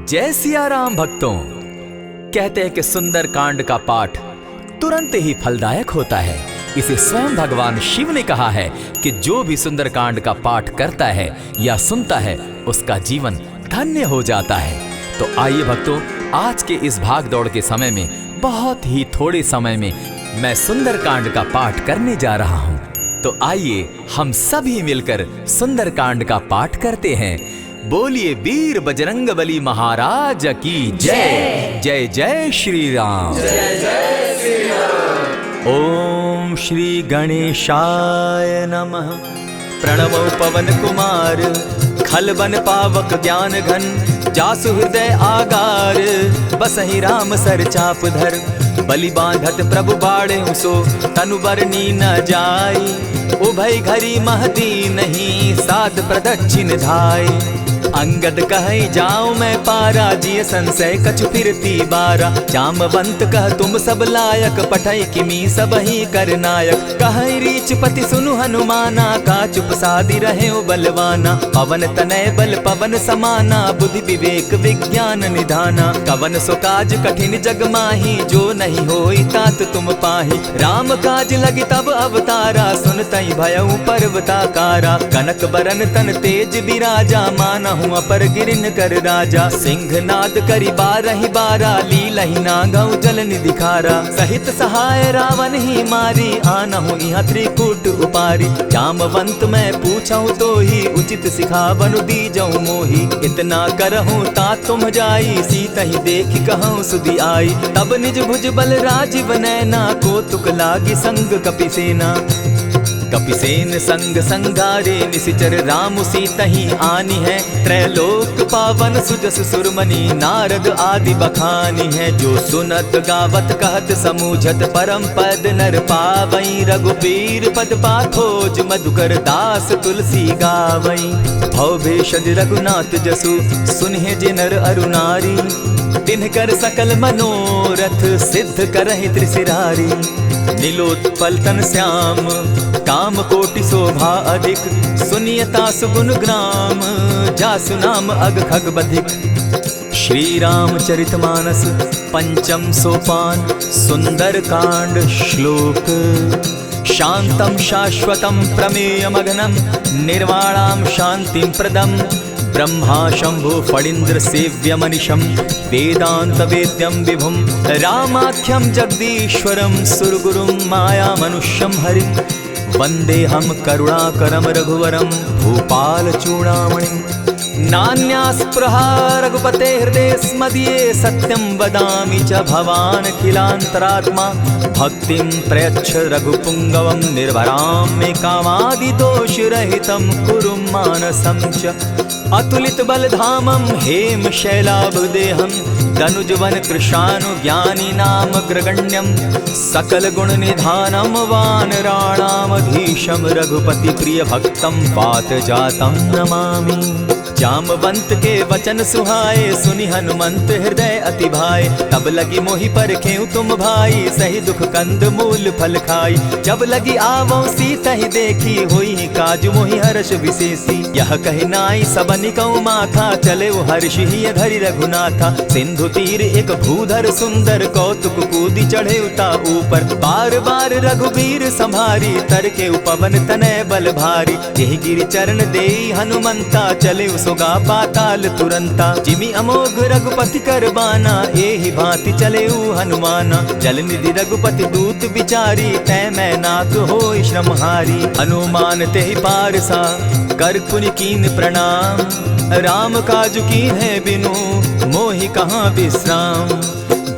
जय सिया राम भक्तों। कहते हैं कि सुंदर कांड का पाठ तुरंत ही फलदायक होता है। इसे स्वयं भगवान शिव ने कहा है कि जो भी सुंदर कांड का पाठ करता है या सुनता है उसका जीवन धन्य हो जाता है। तो आइए भक्तों, आज के इस भाग दौड़ के समय में बहुत ही थोड़े समय में मैं सुंदर कांड का पाठ करने जा रहा हूँ। तो आइए हम सभी मिलकर सुंदर कांड का पाठ करते हैं। बोलिए वीर बजरंगबली महाराज की जय। जय जय श्री राम। जय जय श्री राम। ओम श्री गणेशाय नमः। प्रणवो पवन कुमार खलबन पावक ज्ञान घन, जासु हृदय आगार बसहि राम सर चाप धर। बलि बांधत प्रभु बाढ़े सो तनु बरनी न जाई, उभय घरी महदी नहीं साध प्रदक्षिण धाई। अंगद कहे जाऊं मैं पारा, जिय संशय कछु फिरती बारा। जामवंत कह तुम सब लायक, पठय किमी सब ही कर नायक। कहे रीच पति सुनु हनुमाना, का चुप सादी रहे बलवाना। पवन तनय बल पवन समाना, बुद्धि विवेक विज्ञान निधाना। कवन सो काज कठिन जग माही, जो नहीं होई तात तुम पाही। राम काज लगी तब अवतारा, सुनतई भयउ पर्वताकारा। कनक बरन तन तेज बिराजा, माना अपर गिरिन कर राजा। सिंह नाद करी बारहि बारा, लीलहि नागौ जल निधि खारा। सहित सहाय रावण ही मारी, आनहु इहाँ त्रिकूट उपारी। जामवंत मैं पूछऊं तो ही, उचित सिखावनु दीजऊं मोही। इतना करहूं ता तुम जाई, सीतहि देखि कहूं सुधि आई। तब निज भुज बल राजीव नैना, को तुक लागी संग कपिसेना। कपिसेन संग संगारे, निशिचर राम सीतहि आनी है। त्रैलोक पावन सुजस सुरमणि, नारद आदि बखानी है। जो सुनत गावत कहत समूझत, परम पद नर पावई। रघुबीर पद पाखोज, मधुकर दास तुलसी गावई। भव भेषज रघुनाथ जसु, सुनहि जे नर अरु नारी। तिनकर सकल मनोरथ, सिद्ध करहि त्रिशिरारी। नीलोत्पल तन श्याम, काम कोटि शोभा अधिक। सुनियता सुगुन ग्राम, जासु नाम अग खग बधिक। श्री रामचरित मानस पंचम सोपान, सुंदर कांड श्लोक। शांतम शाश्वतम प्रमेयमग्नं, निर्वाणां शांतिं प्रदम्। ब्रह्मा शंभु फणीन्द्र सेव्य मनिशं, वेदांत वेद्यं विभुं। रामाख्यं जगदीश्वरं, सुरगुरुं माया मनुष्यं हरिं। वंदेहं करुणाकरं रघुवरं, भूपाल चूड़ामणिं। नान्यास्पृहा रघुपते हृदये स्मदीये, सत्यं वदामि च भवानखिलान्तरात्मा। भक्तिं प्रयच्छ रघुपुङ्गवं, निर्भरां मे कामादिदोषरहितं कुरु मानसं च। अतुलित बलधामं हेम शैलाभदेहं, दनुजवन कृशानु ज्ञानी नामग्रगण्यं। सकल गुण निधानं वानराणामधीशं, रघुपति प्रिय भक्तं पात जातं नमामि। जामवंत के वचन सुहाए, सुनि हनुमंत हृदय अति भाए। तब लगी मोहि परखेउ तुम भाई, सही दुख कंद मूल फल खाई। जब लगी आवो सीतहि देखी, होई काज मोहि हर्ष विशेषी। यह कहि नाई सबनि कौ माथा, चले हर्षि हिय धरि रघुनाथा। सिंधु तीर एक भूधर सुंदर, कौतुक कूदी चढ़े उता ऊपर। बार बार रघुबीर संभारी, तर के उपवन तनय बल भारी। यही गिरि चरण देई हनुमंता, चले सोगा पाताल तुरंता। जिमि अमोघ रघुपति कर बाना, एहि भांति चले हनुमाना। जल निधि रघुपति दूत विचारी, तै मैं नाथ होई श्रमहारी। हनुमान तेहि पारसा, कर पुनि कीन प्रणाम। राम काज कीन है बिनु, मोहि कहाँ विश्राम।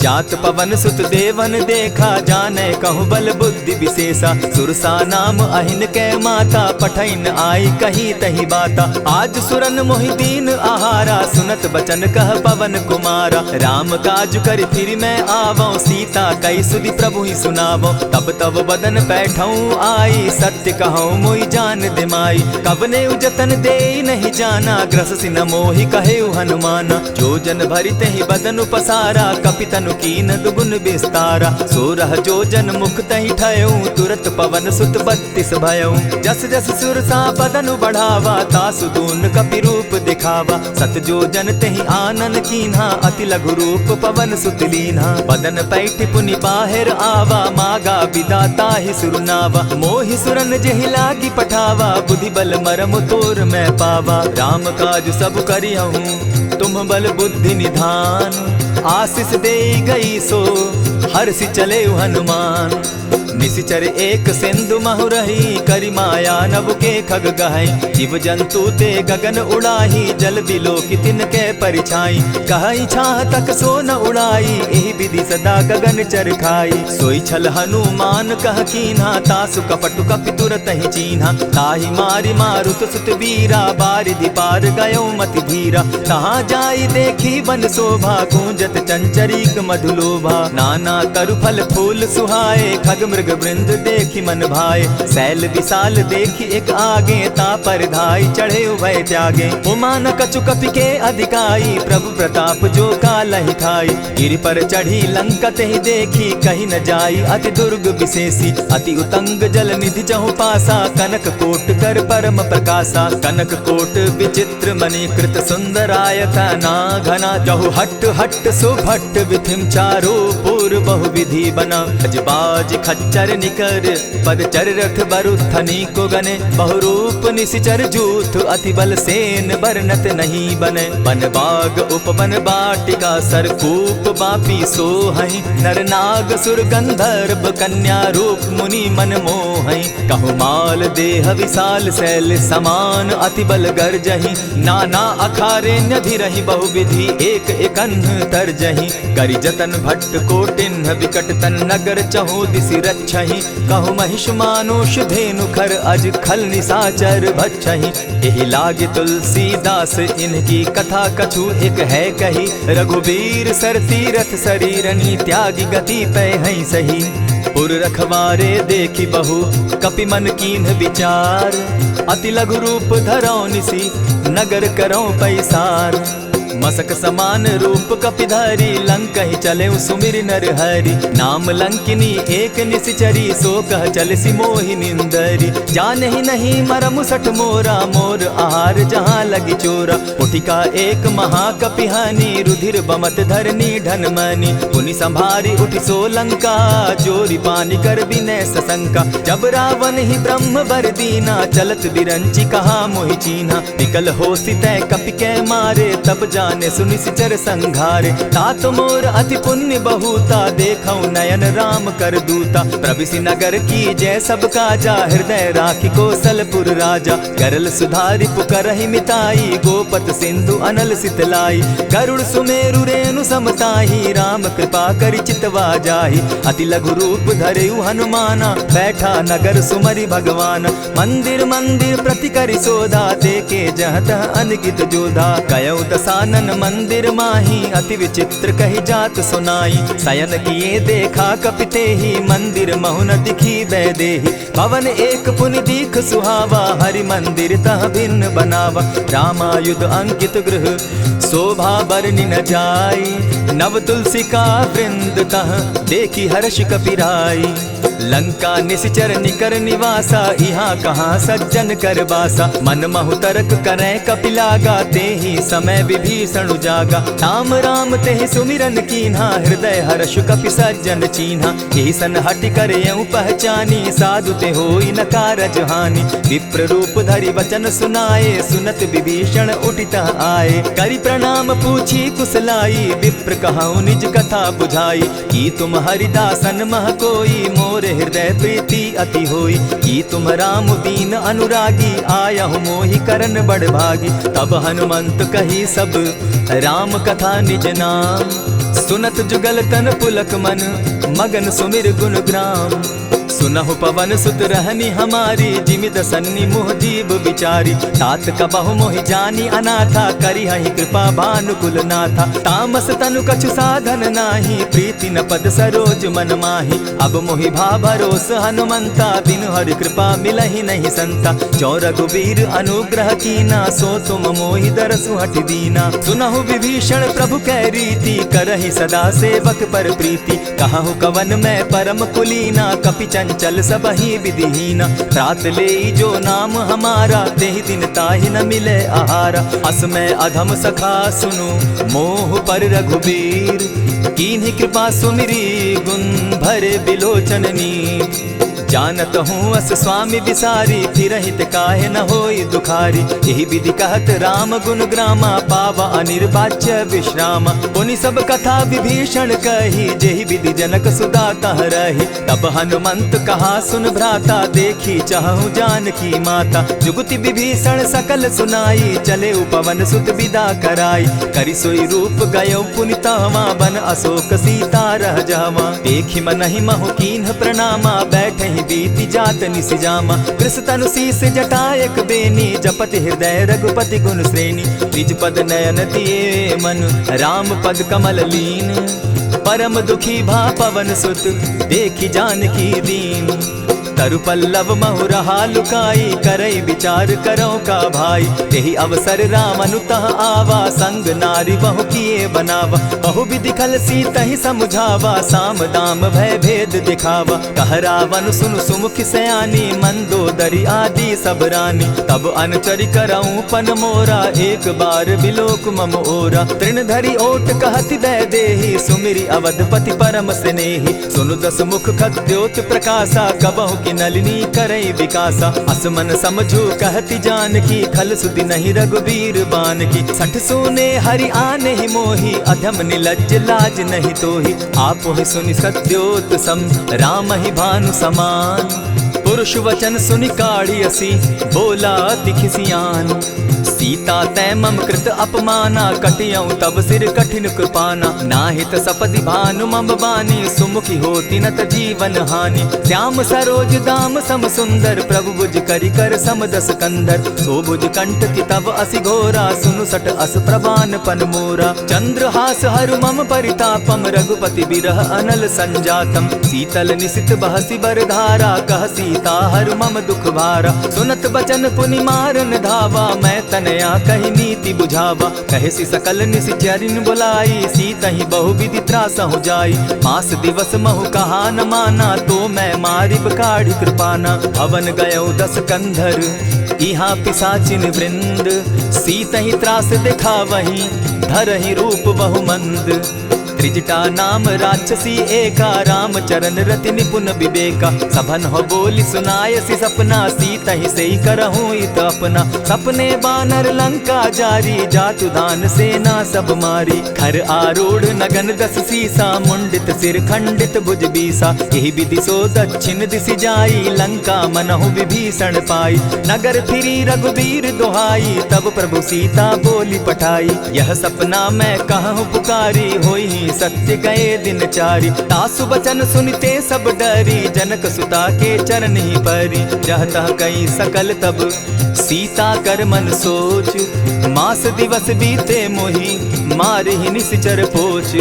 जात पवन सुत देवन देखा, जाने कहूँ बल बुद्धि विशेषा। सुरसा नाम अहिन कै माता, पठैन आई कही तही बाता। आज सुरन मोहि दीन आहारा, सुनत बचन कह पवन कुमारा। राम काज कर फिर मैं आवऊं, सीता कई सुधि प्रभु ही सुनावो। तब तब बदन बैठऊं आई, सत्य कहूँ मोहि जान दिमाई। कबने उजतन दे नहीं जाना, ग्रस सिन मोहि कहे हनुमाना। जो जन भरित ही बदन पसारा, कपितन धनु कीन दुगुन विस्तारा। 16 जोजन मुख तहि ठयऊ, तुरत पवन सुत 32 भयऊ। जस जस सुरसा बदनु बढ़ावा, तासु दून कपि रूप दिखावा। 7 जोजन तेहि आनन कीन्हा, अति लघु रूप पवन सुत लीन्हा। बदन पैठ पुनि बाहिर आवा, मागा बिदा ताहि सुरनावा। मोहि सुरन जेहि लागी पठावा, बुद्धि बल मरम तोर मैं पावा। राम काज सब करियहूँ, तुम बल बुद्धि निधान। आशीष दे गई सो हर्षि चले हनुमान। निशिचर एक सिंधु महु रही, करि माया नभ के खग गहई। जीव जंतु ते गगन उड़ाही, जल बिलो की तिनके परिछाई। कहई छाह तक सो न उड़ाई, एहि विधि सदा गगन चर खाई। सोई छल हनुमान कह कीन्हा, तासु कपटु कपि तुरत ही चीन्हा। ताहि मारि मारुत सुत वीरा, बारिधि पार गयो मति धीरा। तहाँ जाई देखी वन शोभा, गूंजत चंचरीक मधुलोभा। नाना तरु फल फूल सुहाए, खग मृग वृंद देखी मन भाए। सैल विशाल देखी एक आगे, ता पर धाई चढ़े उभय त्यागे। उमान कछु कपि के अधिकाई, प्रभु प्रताप जो कालहि खाई। गिरि पर चढ़ी लंका तेहि देखी, कहीं न जाई अति दुर्ग विशेषी। अति उतंग जल निधि चहु पासा, कनक कोट कर परम प्रकाशा। कनक कोट विचित्र मणि कृत सुंदरायता ना घना। जहु हट हट सुभट विधिम चारो पूर बहु विधि बना। अजबाज खच्चर निकर पद चर रथ बरुथनी को गने। बहुरूप निशिचर जूथ, अति बल सेन बरनत नहीं बने। बन बाग उपवन बाटिका, सरकूप बापी सोहई। नर नाग सुर गंधर्व कन्या रूप, मुनि मन मोहई। कहु माल देह विशाल शैल समान, अति बल गर्जही। नाना अखारे न्यधिरहि बहुविधि, एक एकन्ह तरजही। करि जतन भट्ट कोटिन्ह, विकट तन नगर चहु दिसि रक्षहि। कहु महिष मानुष धेनु खर, अज खल निशाचर भक्षहि। एहि लागे तुलसीदास, इनकी कथा कछु एक है कही। रघुबीर सर तीरथ शरीरनी, त्यागी गति पै हई सही। पुर रखवारे देखी बहु, कपि मन कीन्ह विचार। अति लघु रूप धरौ निसी, नगर करौ पैसार। मसक समान रूप कपिधारी, लंकहि चले सुमिर नर हरि। नाम लंकिनी एक निशिचरी, सो कह चल सी मोहि निंदरी। जानहि नहीं मरम सठ मोरा, मोर आहार जहाँ लगी चोरा। उठिका एक महाकपिहानी, रुधिर बमत धरनी ढन मनी। पुनि संभारी उठि सो लंका, जोरी पानी कर बिनै सशंका। जब रावण ही ब्रह्म बर दीना, चलत बिरंची कहा मोहि चीन्हा। निकल होसी तै कपि कै मारे, तब जाने सुनिशिचर संघारे। तात मोर अति पुण्य बहुता, देखौ नयन राम कर दूता। प्रविशि नगर की जय सब काजा, हृदय राखी कौशलपुर राजा। करल सुधारि पुकरहि मिताई, गोपत सिंधु अनल सितलाई। गरुड़ सुमेरु रेणु समताही, राम कृपा करि चितवा जाहि। अति लघु रूप धरेउ हनुमाना, बैठा नगर सुमरि भगवान। मंदिर मंदिर प्रति करि सोधा, देखे जहत अनगित जोधा। कयौ दसानन मंदिर माही, अति विचित्र कही जात सुनाई। शयन किए देखा कपिते ही, मंदिर महु न दिखी वैदेही। भवन एक पुनि दीख सुहावा, हरि मंदिर तह भिन्न बनावा। रामायुध अंकित गृह, शोभा बरनि न जाई। नव तुलसी का वृंद तह, देखी हर्ष कपिराई। लंका निशिचर निकर निवासा, यहाँ कहाँ सज्जन कर बासा। मन महु तर्क करै कपिलागा, तेहि समय विभीषण जागा। राम राम तेहि सुमिरन कीन्हा, हृदय हर्ष कपि सज्जन चीन्हा। एहि सन हटि कर यूं पहचानी, साधु ते होई न कारज हानि। विप्र रूप धरि वचन सुनाए, सुनत विभीषण उठितः आए। करि प्रणाम पूछी कुशलाई, विप्र कहऊँ निज कथा बुझाई। की तुम हरिदासन मह कोई, मोर हृदय प्रीति अति होई। की तुम राम दीन अनुरागी, आयहु मोहि करन बड़ भागी। तब हनुमंत कही सब राम कथा निज नाम। सुनत जुगल तन पुलक मन, मगन सुमिर गुण ग्राम। सुनहु पवन सुत रहनी हमारी, जिमित सन्नी मुह जीव विचारी। तात कबहु मोहि जानी अनाथा, करी हहि कृपा भानुकुल नाथा। तामस तनु कछु साधन नाही, प्रीति न पद सरोज मन माही। अब मोहि भा भरोस हनुमंता, बिनु हरि कृपा मिलहि नहीं संता। जो रघुबीर अनुग्रह कीना, सो तुम मोहि दरसु हठि दीना। सुनहु विभीषण प्रभु कै रीति, करहि सदा सेवक पर प्रीति। कहु कवन मैं परम कुलीना, कपि चंचल सबहि विधिहीना। त्रात लेई जो नाम हमारा, तेहि दिन ताहि न मिले आहारा। अस मैं अधम सखा सुनु, मोह पर रघुबीर। कीन्ही कृपा सुमिरी, गुण भरे बिलोचन नीर। जानत हूँ अस स्वामी विसारी, फिरहित काहे न होई दुखारी। यही विधि कहत राम गुण ग्रामा, पावा अनिर्वाच्य विश्रामा। पुनि सब कथा विभीषण कही, जेहि विधि जनक सुदा कह रही। तब हनुमंत कहा सुन भ्राता, देखी चाहूँ जानकी माता। जुगति विभीषण सकल सुनाई, चले पवन सुत विदा कराई। करि सोई रूप गयो पुनि तहवा, बन अशोक सीता रह जावा। देखी मनहि महु कीन्ह प्रणामा, बैठहि बीति जात निसिजामा। कृष्ण तनु शीस जटायक बेनी, जपति हृदय रघुपति गुण श्रेणी। निज पद नयन दिए मन, राम पद कमल लीन। परम दुखी भा पवन सुत, देखी जानकी दीन। तरु पल्लव महु रहा लुकाई, करई विचार करो का भाई। यही अवसर राम अनुतः आवा, संग नारी बहु किए बनावा। बहु विधि खल सीतहि समझावा, साम दाम भय भेद दिखावा। कह रावण सुन सुमुखि सयानी, मंदोदरी आदि सब रानी। तब अनुचरि करऊं पन मोरा, एक बार बिलोक मम ओरा। तृण धरि ओट कहति दय देहि, सुमिरि अवधपति परम स्नेही। सुनु दस मुख खद्योत प्रकाशा, कबहु नलिनी करई विकासा। असमन समझो कहती जानकी, खल सुधि नहीं रघुबीर बान की। सठ सोने हरि आने ही मोही, अधम निलज्ज लाज नहीं तोही। आपो ही सुनि सत्योत सम, राम ही भानु समान। पुरुष वचन सुनि काढ़ी असी, बोला अति खिसियान। सीता तै मम कृत अपमाना, कटियऊं तब सिर कठिन कृपाना। नाहित सपदि भानु मम बानी, सुमुखी होती नत जीवन हानि। श्याम सरोज दाम सम सुंदर, प्रभु बुझ करि कर सम दस कंधर। सो बुझ कंठ की तब असि घोरा, सुनु सट अस प्रवान पन मोरा। चंद्रहास हरु मम परितापम, रघुपति बिरह अनल संजातम। शीतल निशित बहसी बरधारा, कह सीता हरु मम दुख भारा। सुनत बचन पुनि मारन धावा, मैं तनया कही नीति बुझावा। कहे सकल निशिचरिन बुलाई, सीतहि बहु विधि त्रास हो जाई। मास दिवस महु कहा न माना, तो मैं मारिब काढ़ी कृपाना। भवन गयो दस कंधर, इहाँ पिशाचिन वृंद। सीतहि त्रास दिखावहि, धरहि रूप बहु मंद। त्रिजटा नाम राक्षसी एका, राम चरण रति निपुण विवेका। सभन हो बोली सुनायसी सपना, सीतहि सेई करहूँ इत अपना। सपने बानर लंका जारी, जातु दान सेना सब मारी। खर आरूढ़ नगन दस सीसा, मुंडित सिर खंडित भुज बीसा। यही विधि सो दक्षिण दिशि जाई, लंका मनहु विभीषण पाई। नगर फिरी रघुबीर दुहाई, तब प्रभु सीता बोली पठाई। यह सपना मैं कहूँ पुकारी, होई सत्य गए दिन चारी। तासु बचन सुनते सब डरी, जनक सुता के चरण ही परी। जहता कई सकल तब सीता कर मन सोच, मास दिवस बीते मोही, मारे ही निश्चर पोच।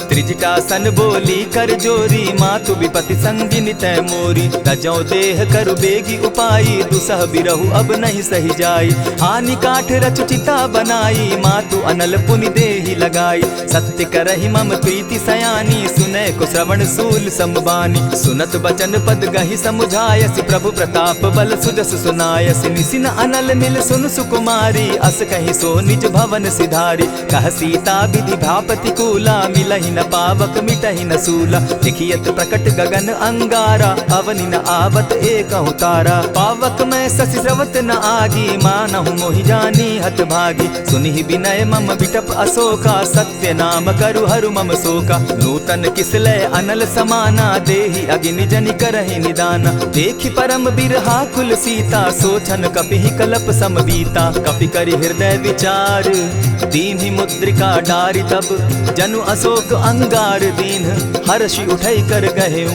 त्रिजटा सन बोली कर जोरी, मातु विपति संगिनी तै मोरी। तजौ देह करु बेगी उपाई, दुसह बिरहु अब नहीं सही जाई। हानि काठ रच चिता बनाई, मातु अनल पुनि देहि लगाई। सत्य करहि मम प्रीति सयानी, सुनै को श्रवण सूल समबानी। सुनत बचन पद गहि समुझायसि, प्रभु प्रताप बल सुजस सुनायसि। निसिन अनल मिल सुन सुकुमारी, अस कहि सो निज भवन सिधारी। कह सीता विधि भापति कूला, मिलहि न पावक मिटहि न सूला। लिखियत प्रकट गगन अंगारा, अवनि न आवत एकहु तारा। पावक मैं शशि स्रवत न आगी, मानहु मोहि जानी हत भागी। सुनिहि विनय मम बिटप अशोका, सत्य नाम करु हरु मम शोका। नूतन किसलय अनल समाना, देहि अगिनि जनि करहि निदाना। देखि परम बिरहा कुल सीता, सोचन कपिहि कलप सम बीता। कपि करि हृदय विचार, दीन्हि मुद्रिका डारि। तब जनु अशोक अंगार दीन, हर्षि उठै कर गहेऊ।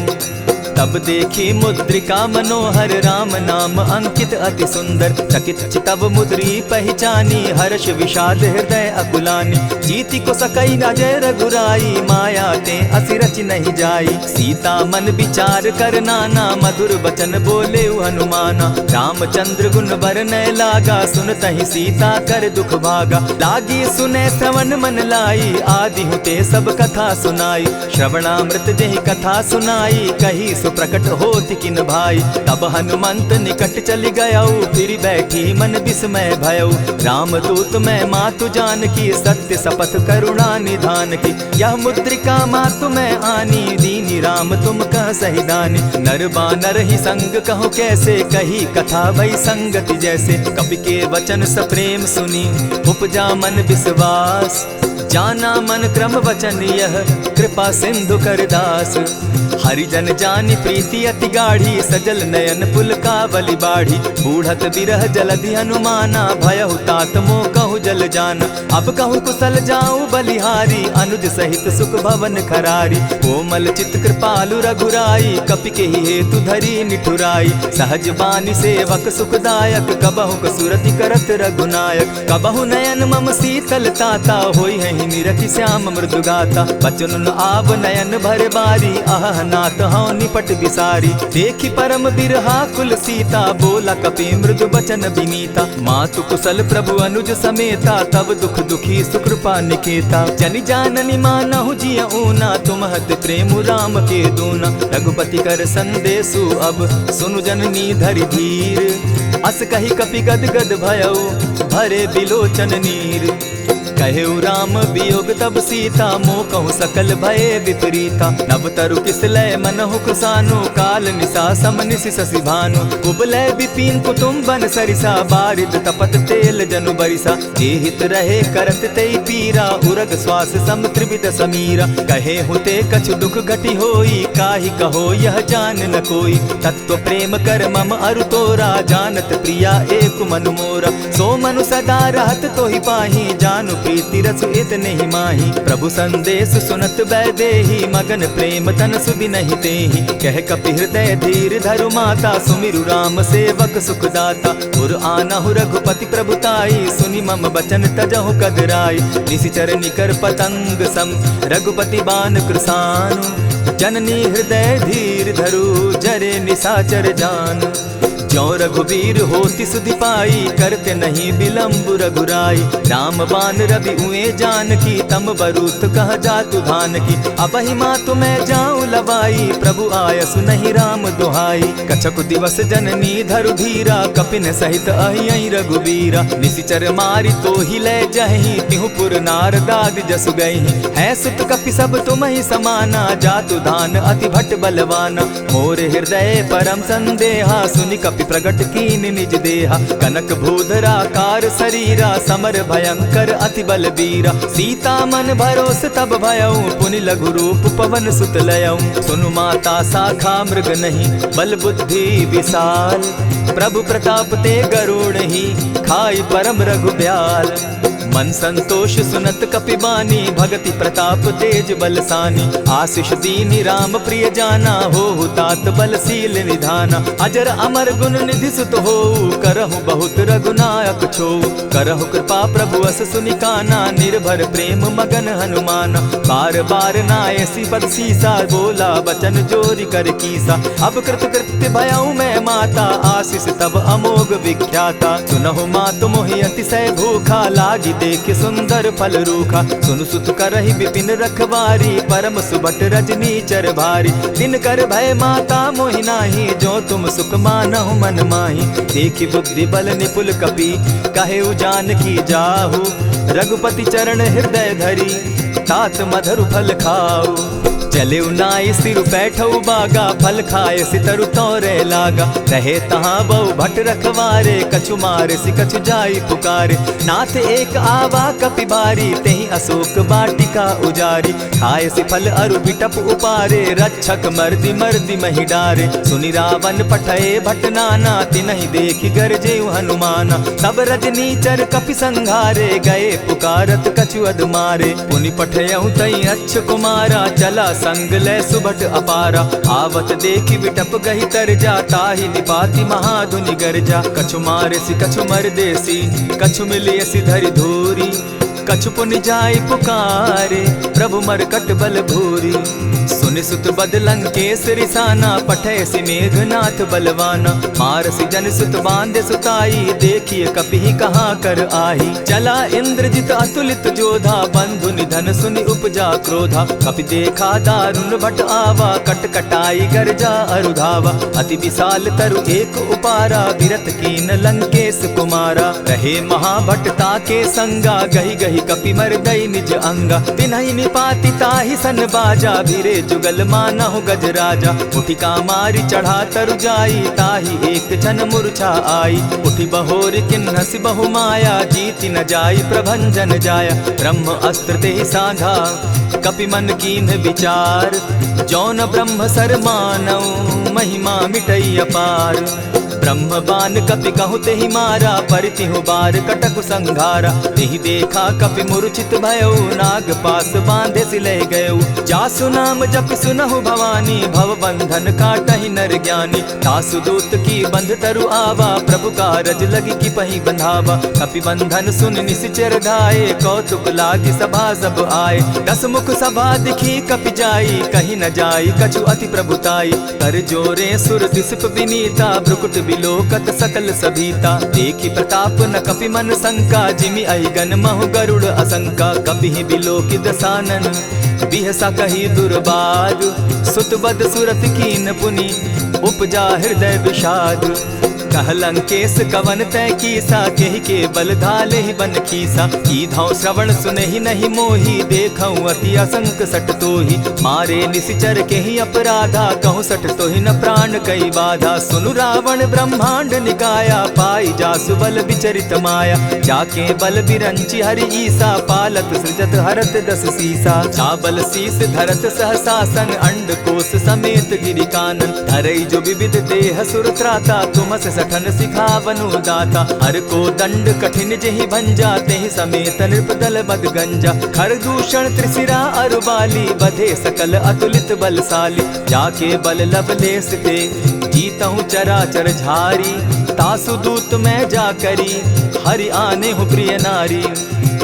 तब देखी मुद्रिका मनोहर राम नाम अंकित अति सुंदर। चकित चितव मुद्री पहचानी हर्ष विषाद हृदय अकुलानी। जीति को सकई न जय रघुराई माया ते असि रचि नहीं जाई। सीता मन विचार कर नाना मधुर बचन बोले हनुमाना। रामचंद्र गुण बरनय लागा सुनतहि सीता कर दुख भागा। लागी सुने श्रवण मन लाई आदि हुते सब कथा सुनाई। श्रवणामृत जेहि कथा सुनाई कही सुप्रकट होति किन भाई। तब हनुमंत निकट चली गयऊ फिर बैठी मन विस्मय भयऊ। रामदूत मैं मातु जान की सत्य शपथ करुणा निधान की। यह मुद्रिका मातु मैं आनी दीनी राम तुम कह सही दानी। नर बानर ही संग कहो कैसे कही कथा भई संगति जैसे। कपि के वचन सप्रेम सुनी उपजा मन विश्वास। जाना मन क्रम वचन यह कृपा सिंधु कर दास। हरिजन जानी प्रीति अति गाढ़ी सजल नयन पुलकावली बाढ़ी। बूढ़त बिरह जलधि हनुमाना भयहु तात मोह कहु जल जाना। अब कहु कुशल जाऊं बलिहारी अनुज सहित सुख भवन खरारी। कोमल चित कृपालु रघुराई कपि के ही हेतु धरी निठुराई। सहज बानी सेवक सुखदायक कबहु कसुरति करत रघुनायक। कबहु नयन मम शीतल ताता होई है निरखि श्याम मृदु गाता। बचन आब नयन भर बारी आह नाथ हूँ निपट बिसारी। देखी परम बिरहा कुल सीता बोला कपि मृदु बचन विनीता। मातु कुशल प्रभु अनुज समेता तब दुख दुखी सुकृपा निकेता। जनि जाननी मानहु जिय ऊना तुम्हत प्रेम राम के दूना। रघुपति कर संदेशु अब सुनु जननी धरि धीर। अस कही कपि गद गद भयऊ भरे बिलोचन नीर। कहेउ राम वियोग तब सीता मोह कहूँ सकल भये विपरीता। नव तरु किस लय मनहु कुसानु काल निशा समनिशि शशि भानु। कुबलय विपिन कुटुम्बन सरिसा बारिद तपत तेल जनु बरिसा। जे हित रहे करत तेई पीरा उरग श्वास सम त्रिविध समीरा। कहे हुते कछु दुख घटी होई काहि कहो यह जान न कोई। तत्व प्रेम कर मम अरु तोरा जानत प्रिया एक मनु मोरा। सो मनु सदा रहत तोहि पाही जानु प्रीति रसु इतने ही माही। प्रभु संदेश सुनत बैदेही मगन प्रेम तन सुधि नहीं तेहि। कह कपि हृदय धीर धरु माता सुमिरु राम सेवक सुखदाता। उर आनहु रघुपति प्रभुताई सुनि मम बचन तजहु कदराई। निशिचर निकर पतंग सम रघुपति बान कृसानु। जननी हृदय धीर धरु जरे निशाचर जान। ज्यों रघुवीर होति सुधि पाई करते नहीं विलम्ब रघुराई। राम बान रवि उए जान की तम बरूत कह जातु धान की। अबहि मातु मैं जाऊं लवाई प्रभु आयसु नहीं राम दुहाई। कछक दिवस जननी धरु धीरा कपिन सहित अहियहि रघुवीरा। निशिचर मारी तो ही ले जहि तिहु पुर नार दाग जसु गई। है सुत कपि सब तुम ही समाना जातु धान अति भट बलवाना। मोर हृदय परम संदेहा सुनि कपि प्रगट कीन निज देहा। कनक भूधराकार शरीरा समर भयंकर अति बलबीरा। सीता मन भरोस तब भयऊ पुनि लघु रूप पवन सुत लयऊ। सुनु माता शाखा मृग नहीं बल बुद्धि विशाल। प्रभु प्रताप ते गरुड़ ही खाई परम रघु ब्याल। मन संतोष सुनत कपि बानी भगति प्रताप तेज बलसानी। आशीष दीनी राम प्रिय जाना हो तात बलशील निधाना। अजर अमर गुण निधि सुत हो करहु बहुत रघुनायक छो। करहु कृपा प्रभु अस सुनि काना निर्भर प्रेम मगन हनुमाना। बार बार नायसी पद सीसा बोला बचन जोरी कर कीसा। अब कृत कृत्य भयऊ मैं माता आशीष तब अमोघ विख्याता। सुनहु मातु मोहि अतिशय भूखा लागी देख सुंदर फल रूखा। सुन सुत करहि विपिन रखवारी परम सुबट रजनी चर भारी। दिन कर भय माता मोहि नाही जो तुम सुख मानहु मन माही। देखि बुद्धि बल निपुल कपि कहेउ जानकी जाहु। रघुपति चरण हृदय धरी तात मधुर फल खाऊ। चले नाई सिर बैठऊ बागा फल खाए सितरु तोरे लागा। रहे तहाँ बहु भट रखवारे कछु मारे सि कछु जाई पुकारे। नाथ एक आवा कपि बारी तेहि अशोक बाटिका उजारी। खाए सि फल अरु बिटप उपारे रक्षक मर्दि मर्दि महि डारे। सुनि रावण पठये भट नाना तिनहि देखि गरजेउ हनुमाना। तब रजनीचर कपि संघारे गए पुकारत कछु अध मारे। पुनि पठयउ तई अच्छ कुमारा चला संग ले सुभट अपारा। आवत देखी विटप गही तर जा, ताहि निपाति महाधुनि गर्जा। कछु मारेसी कछु मर देसी, कछु मिलियसी धरि धूरी। कछु पुनि जाय पुकारे, प्रभु मरकट बल भूरी। सुनि सुत बद लंकेश रिसाना, पठैसी मेघनाथ बलवाना। मारसी जन सुत बांधे सुताई, देखिए कपि कहाँ कर आही। चला इंद्रजित अतुलित जोधा, बंधु निधन सुनि उपजा क्रोधा। कपि देखा दारुण भट आवा, कट कटाई गर्जा अरुधावा। अति विशाल तरु एक उपारा, विरत कीन लंकेश कुमारा। रहे महाभट्टा के संगा, गही गही कपि मर्दई निज अंगा। तिन्हि निपाति ताहि सन बाजा, भीरे जुगल मानहु गजराजा। उठिका मारी चढ़ा तरु जाई, ताहि एक क्षण मूर्छा आई। उठि बहोर किन्हसि बहु माया, जीति न जाई प्रभंजन जाया। ब्रह्म अस्त्र तेहि साधा, कपि मन कीन्ह विचार। जौन ब्रह्म सर मानऊ, महिमा मिटई अपार। ब्रह्म बान कपि कहु तेहि मारा, परितिहु बार कटकु संघारा। तेहि देखा कपि मूर्छित भयउ, नाग पास बांधे सिले गयउ। जासु नाम जपि सुनहु भवानी, भव बंधन काटहि नर ज्ञानी। तासु दूत की बंध तरु आवा, प्रभु कारज लगी की पहि बंधावा। कपि बंधन सुन निसिचर धाये, कौतुक लागी सभा सब आए। दस मुख सभा दिखी कपि जाई, कहीं न जाई कछु अति प्रभुताई। कर जोरे सुर दिसप विनीता, भ्रुकुट बिलोकत सकल सभीता। देखी प्रताप न कपि मन शंका, जिमि अहिगन महु गरुड़ असंका। कपि बिलोकि दसानन, बिहसा कही दुर्बाद। सुत बद सुरत कीन पुनि, उपजा हृदय विषाद। कह लंकेश कवन तय कीसा, केहि के बल धाले ही बन खीसा। कीधौ श्रवण सुनहि नहीं मोही, देखऊं अति असंक सट तोही। मारे निसिचर केहि अपराधा, कहूँ सट तोहि न प्राण कई बाधा। सुनु रावण ब्रह्मांड निकाया, पाई जासु बल विचरित माया। जाके बल बिरंचि हरि ईसा, पालत सृजत हरत दस सीसा। चाबल शीस धरत सहसासन, अंड कोश समेत गिरि कानन। धरई जो विविध देह सुर त्राता, तुमस सठन सिखावनु दाता। हर को दंड कठिन जेहि भंजा, तेहि समेत नृपदल बद गंजा। खर दूषण त्रिशिरा अरुबाली, बधे सकल अतुलित बलशाली। जाके बल लवलेस ते, जीतहु चराचर झारी। तासु दूत मैं जा करी, हरि आने हूँ प्रिय नारी।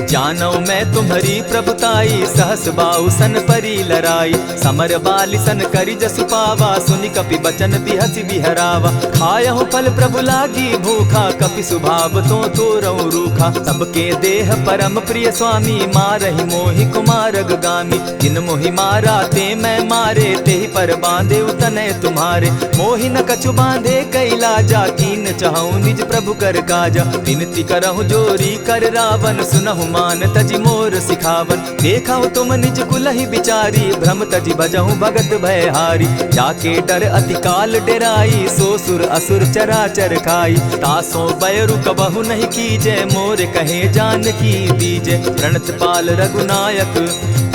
जानौ मैं तुम्हारी प्रभुताई, सहस बाहु सन परी लराई। समर बाली सन करि जसु पावा, सुनि कपि बचन बिहसि बिहरावा। खायहु फल प्रभु लागी भूखा, कपि सुभाव तो तोरहु रूखा। सबके देह परम प्रिय स्वामी, मारहि मोहि कुमारग गामी। जिन मोहि मारा ते मैं मारे, तेहि पर बांधे उतने तुम्हारे। मोहि न कछु बांधे कैलाजा, कीन चाहूं निज प्रभु कर काजा। विनती करहु जोरी कर रावण, सुनहु मान तजि मोर सिखावन। देखहु तुम निज कुलहि बिचारी, भ्रम तजि भजहु भगत भयहारी। जाके डर अति काल डेराई, सो सुर असुर चराचर खाई। तासो बैरु कबहु नहीं कीजे, मोर कहे जानकी दीजे। प्रणत पाल रघुनायक,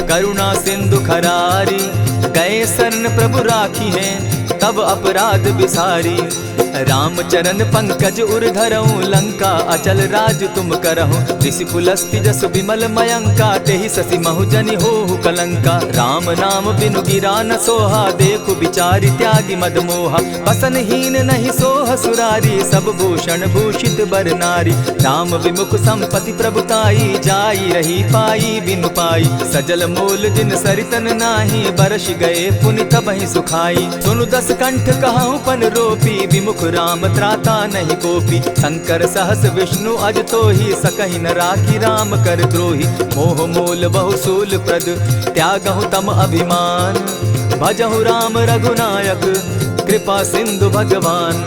करुणा सिंधु खरारी। गए शरण प्रभु राखी हैं, तब अपराध बिसारी। राम चरण पंकज उर धरऊं, लंका अचल राज तुम करहूं। ऋषि पुलस्ति जसु विमल मयंका, तेहि ससि महु जनि होहु कलंका। राम नाम बिनु गिरा न सोहा, देखु बिचारी त्यागी मद मोहा। बसनहीन नहीं सोह सुरारी, सब भूषण भूषित बर नारी। राम विमुख संपति प्रभुताई, जाई रही पाई बिनु पाई। सजल मोल जिन सरितन नाही, बरस गए पुनि तबहि सुखाई। सुनु दस कंठ कहूँ पन रोपी, विमुख राम त्राता नहीं कोपी। शंकर सहस विष्णु अज तोहि, सकहि न राखी राम कर द्रोही। मोह मूल बहु सूल प्रद, त्यागहु तम अभिमान। भजहु राम रघुनायक, कृपा सिंधु भगवान।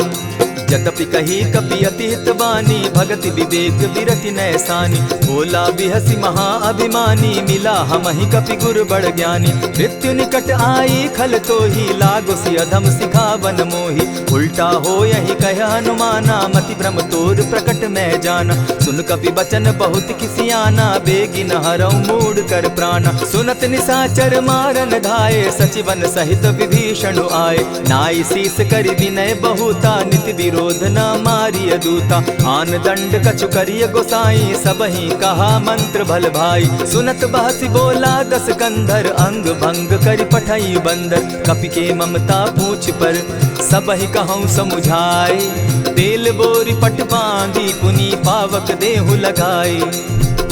जतपि कही कपि अति हितवानी, भगति विवेक विरति नैसानी। बोला बिहसि महा अभिमानी, मिला हमहि कपि गुर बड़ ज्ञानी। मृत्यु निकट आई खल तोहि, लागो सि अधम सिखावन मोहि। उल्टा हो यही कह हनुमाना, मति भ्रम तोर प्रकट मैं जाना। सुन कपि बचन बहुत किसियाना, बेगी न हरऊ मूड कर प्राणा। सुनत निसाचर मारन धाये, सचिवन सहित विभीषण आए। नाई शीस करि विनय बहुता, नित विरोध न मारिय दूता। आन दंड कछु करिय गोसाई, सबहि कहा मंत्र भल भाई। सुनत बहसी बोला दस कंधर, अंग भंग करि पठई बंदर। कपि के ममता पूछ पर, सबहि कहूँ समुझाए। तेल बोरी पट बांधी, पुनि पावक देहु लगाई।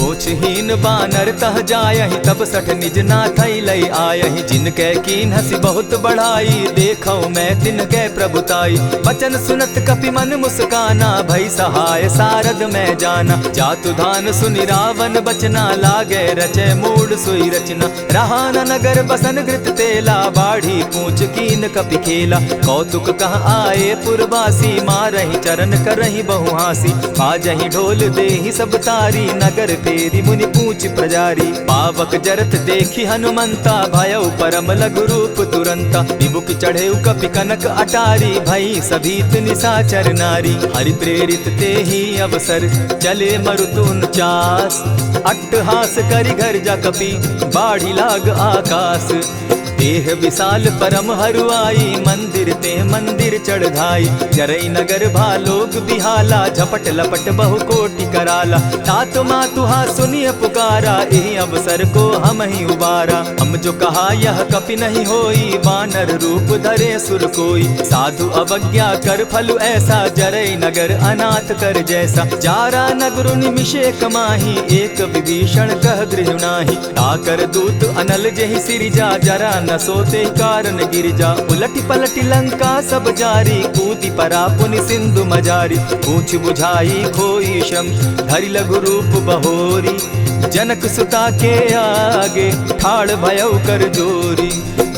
पोछहीन बानर तह जायहि, तब सठ निज नाथई लई आयहि। जिनके कीन हसी बहुत बढ़ाई, देखौ मैं तिनके प्रभुताई। बचन सुनत कपि मन मुस्काना, भई सहाय सारद में जाना। जातु धान सुनि रावण बचना, लागे रचे मूड सोई रचना। रहा न नगर बसन घृत तेला, बाढ़ी पूछ कीन कपि खेला। कौतुक कह आए पुरवासी, मारहि चरण करहि बहु हासी। बाजहि ढोल देहि सब तारी, नगर तेरी मुनि पूछ प्रजारी। पावक जरत देखी हनुमंता, भयउ परम लघु रूप तुरंता। विमुख चढ़े कपि कनक अटारी, भई सभीत निशाचर नारी। हरि प्रेरित ते ही अवसर, चले मरुतुन चास। अट्टहास करि घर जा कपि, बाढ़ी लाग आकाश। देह विशाल परम हरुआई, मंदिर ते मंदिर चढ़ाई। जरई नगर भालोग बिहाला, झपट लपट बहु कोटि कराला। तात मातुहा सुनिय पुकारा, एहि अवसर को हम ही उबारा। हम जो कहा यह कपि नहीं होई, वानर रूप धरे सुर कोई। साधु अवज्ञा कर फल ऐसा, जरई नगर अनाथ कर जैसा। जारा नगरु निमिषे कमाही, एक विभीषण कह गृह नाही। ताकर दूत अनल जेहि सिरिजा, जरा न सोते कारण गिरजा। उलटी पलटी लंका सब जारी, कूदी परा पुनि सिंधु मजारी। पूछ बुझाई खोई श्रम, धरि लघु रूप बहोरी। जनक सुता के आगे, ठाड़ भयउ कर जोरी।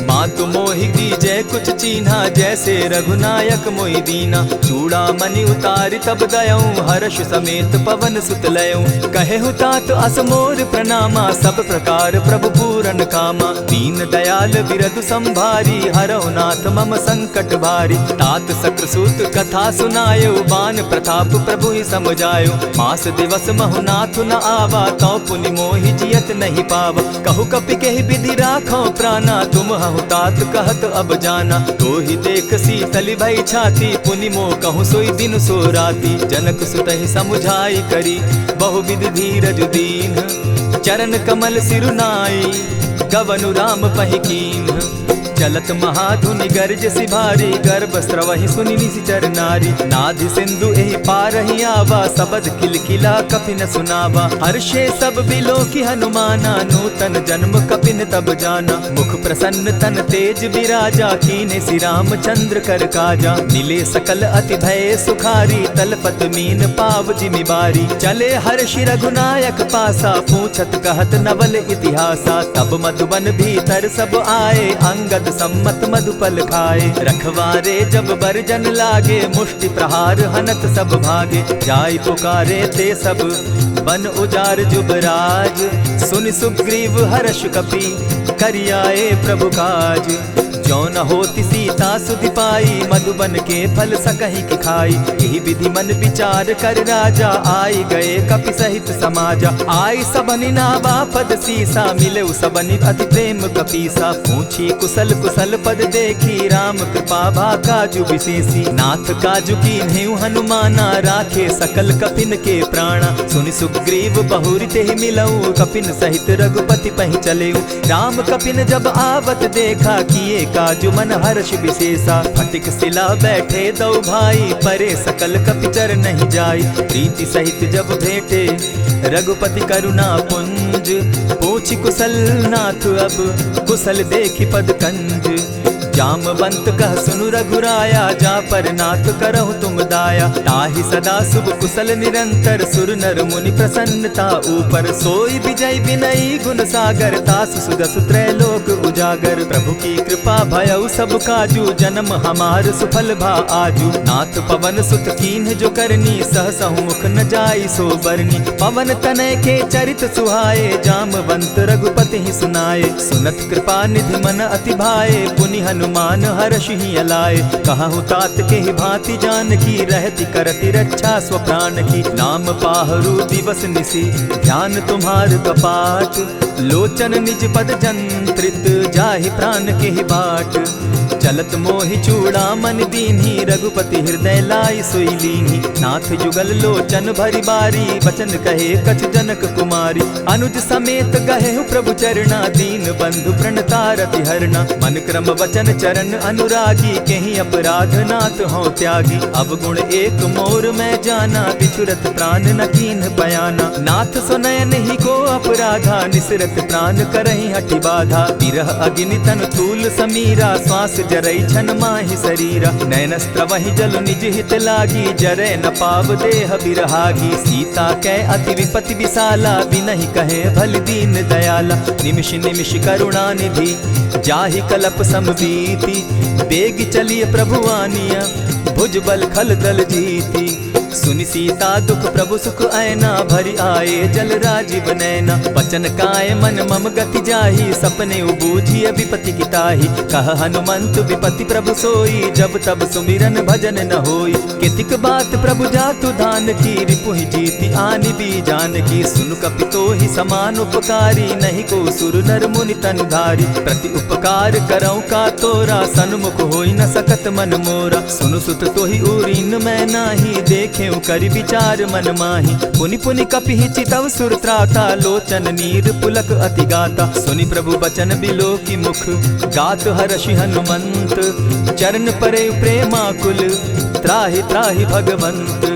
मातु मोहि दीजै कुछ चीन्हा, जैसे रघुनायक मोहि दीना। चूड़ा मणि उतारि तब दयऊं, हर्ष समेत पवन सुत लयऊं। कहेहु तात असमोर प्रणामा, सब प्रकार प्रभु पूरन कामा। दीन दयाल बिरधु संभारी, हरौ नाथ मम संकट भारी। तात सक्रसूत कथा सुनायो, बान प्रताप प्रभु ही समझायो। मास दिवस महु नाथ न आवा, तौ पुनि मोहि जियत नहीं पावा। कहु कपि केहि विधि राखो प्राणा, तुम हहु तात कहत अब जाना। तो ही देख शीतली भई छाती, पुनि मो कहूँ सोई दिन सो राती। जनक सुतहि समुझाई करी, बहुविधि धीरज दीन। चरण कमल सिरुनाई, गवनु राम पहि कीन। चलत महाधुनि गर्ज सिभारी, गर्भ स्रवहि सुनि निशिचर नारी। नाधि सिंधु एहि पारहि आवा, सबद किलकिला कपि न सुनावा। हर्षे सब बिलोकि हनुमाना, नूतन जन्म कपि न तब जाना। मुख प्रसन्न तन तेज विराजा, कीने श्री रामचंद्र कर काजा। मिले सकल अति भय सुखारी, तलपत मीन पाव जिमि बारी। चले हर्षि रघुनायक पासा, पूछत कहत नवल इतिहासा। तब मधुबन भीतर सब आए, अंगद सम्मत मधुपल खाए। रखवारे जब बरजन लागे, मुष्टि प्रहार हनत सब भागे। जाय पुकारे ते सब, बन उजार जुबराज। सुनि सुग्रीव हर्ष कपि, करियाए प्रभु काज। जो न होती सीता सुधि पाई, मधुबन के फल सकहि की खाई। यही विधि मन विचार कर राजा, आई गए कपि सहित समाजा। आई सबनि नावा पद सीसा, मिले सबनि अति प्रेम कपीसा। पूछी कुशल कुशल पद देखी, राम कृपा भा काजु विशेषी। नाथ काजु कीन्हेउ हनुमाना, राखे सकल कपिन के प्राणा। सुनि सुग्रीव बहुरि तेहि मिलऊ, कपिन सहित रघुपति पहि चलेऊ। राम कपिन जब आवत देखा, किए काजु मन हर्ष विशेषा। फटिक सिला बैठे दो भाई, परे सकल कपिचर नहीं जाई। प्रीति सहित जब भेटे, रघुपति करुणा पुंज। पूछि कुशल नाथ अब, कुशल देखि पद कंज। जामवंत कह सुनु रघुराया, जा पर नाथ करहु तुम दाया। ताहि सदा शुभ कुशल निरंतर, सुर नर मुनि प्रसन्नता ऊपर। सोई विजय विनयी गुण सागर, तासु सुदसु त्रैलोक उजागर। प्रभु की कृपा भयउ सब काजू, जन्म हमार सुफल भा आजू। नाथ पवन सुत कीन्ह जो करनी, सहसहु मुख न जाई सो बरनी। पवन तनय के चरित सुहाए, जामवंत रघुपति ही सुनाए। सुनत कृपा निधि मन अति भाए, पुनि हनुमान हर्ष ही अलाए। कहु तात के ही भांति जान की, रहती करती रक्षा स्व प्राण की। नाम पाहरु दिवस निसी, ध्यान तुम्हार कपाट। लोचन निज पद जंत्रित, जाहि प्राण के ही बाट। चलत मोहि चूड़ामन दीन्ही, रघुपति हृदय लाई सोई लीन्ही। नाथ जुगल लोचन भरी बारी, बचन कहे कछ जनक कुमारी। अनुज समेत गहे प्रभु चरणा, दीन बंधु प्रणतारति हरना। मन क्रम वचन चरण अनुरागी, कहीं अपराध नाथ हो त्यागी। अब गुण एक मोर में जाना, बिछुरत प्राण न कीन्ह बयाना। नाथ सुनयन ही को अपराधा, निसरत प्राण करहि हठि बाधा। विरह अग्नि तन तूल समीरा, श्वास जरई छन माहि शरीरा। नयन स्त्रवहि जल निज हित लागी, जरै न पाव देह बिरहागी। सीता कै अति विपति विशाला, बिनहि कहे भल दीन दयाला। निमिष निमिष करुणा निधि, जाहि कलप समबीति। बेग चलिए प्रभु आनिया, भुज बल खल दल जीती। सुनि सीता दुख प्रभु सुख ऐना, भरि आए जल राजीव नैना। वचन काय मन मम गति जाहि, सपने बूझिय विपति किताहि। कह हनुमंत विपति प्रभु सोई, जब तब सुमिरन भजन न होई। कितिक बात प्रभु जातु धान की, रिपुहि जीति आनि भी जान की। सुन कपितो ही समान उपकारी, नहीं को सुर नर मुनि तन धारी। प्रति उपकार करौ का तोरा, सन्मुख होई न सकत मन मोरा। सुनु सुत तोहि उरीन मैं नाही, देखे करि विचार मन माही। पुनि पुनि कपिहि चितव सुर त्राता, लोचन नीर पुलक अति गाता। सुनि प्रभु बचन बिलो की मुख, गात हर्षि हनुमंत। चरण परे प्रेमाकुल, त्राहि त्राहि भगवंत।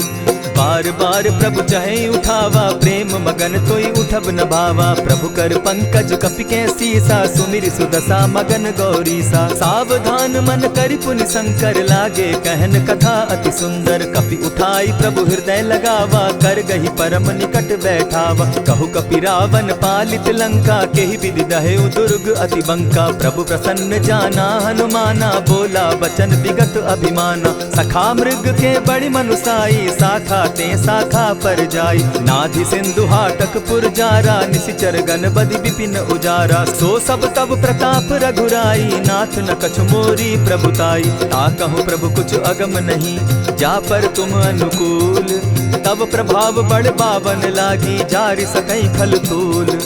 बार बार प्रभु चहे उठावा, प्रेम मगन तोई उठब न भावा। प्रभु कर पंकज कपि के सीसा, सुमिर सुदशा मगन गौरीसा। सावधान मन करि पुनि शंकर, लागे कहन कथा अति सुंदर। कपि उठाई प्रभु हृदय लगावा, कर गही परम निकट बैठावा। कहु कपि रावण पालित लंका, केहि विधि दहेउ दुर्ग अति बंका। प्रभु प्रसन्न जाना हनुमाना, बोला बचन विगत अभिमाना। सखा मृग के बड़ी मनुसाई, साखा ते शाखा पर जाई। नाधि सिंधु हाटक पुरजारा, निशिचर गण बदि विपिन उजारा। सो सब तब प्रताप रघुराई, नाथ न कछु मोरी प्रभुताई। ताकहु प्रभु कुछ अगम नहीं, जा पर तुम अनुकूल। तब प्रभाव बड़ पावन लागी, जारि सकई खल तूल।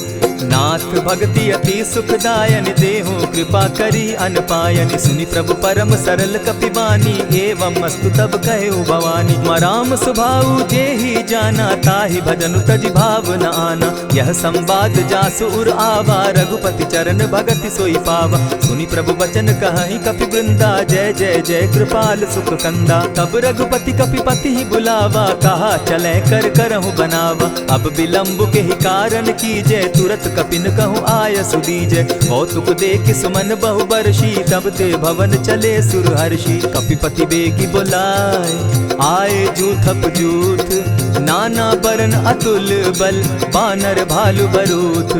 नाथ भक्ति अति सुखदायन, देहु कृपा करी अनपायन। सुनि प्रभु परम सरल कपिबानी, एवं मस्तु तब कहु भवानी। मराम सुभाऊ जेहि जाना, ताहि भजन तज भाव न आना। यह संवाद जासु उर आवा, रघुपति चरण भगति सोई पावा। सुनि प्रभु बचन कहहि कपि वृंदा, जय जय जय कृपाल सुख कंदा। तब रघुपति कपिपति ही बुलावा, कहा चले कर करहु बनावा। अब विलंब के ही कारण कीजय, तुरत कपिन कहूँ आय सुदीजय। कौतुक देख सुमन बहु बरसी, तब ते भवन चले सुर हर्षि। कपिपति बेगी बुलाए, आए जूथप जूथ। नाना बरन अतुल बल, बानर भालु बरूथ।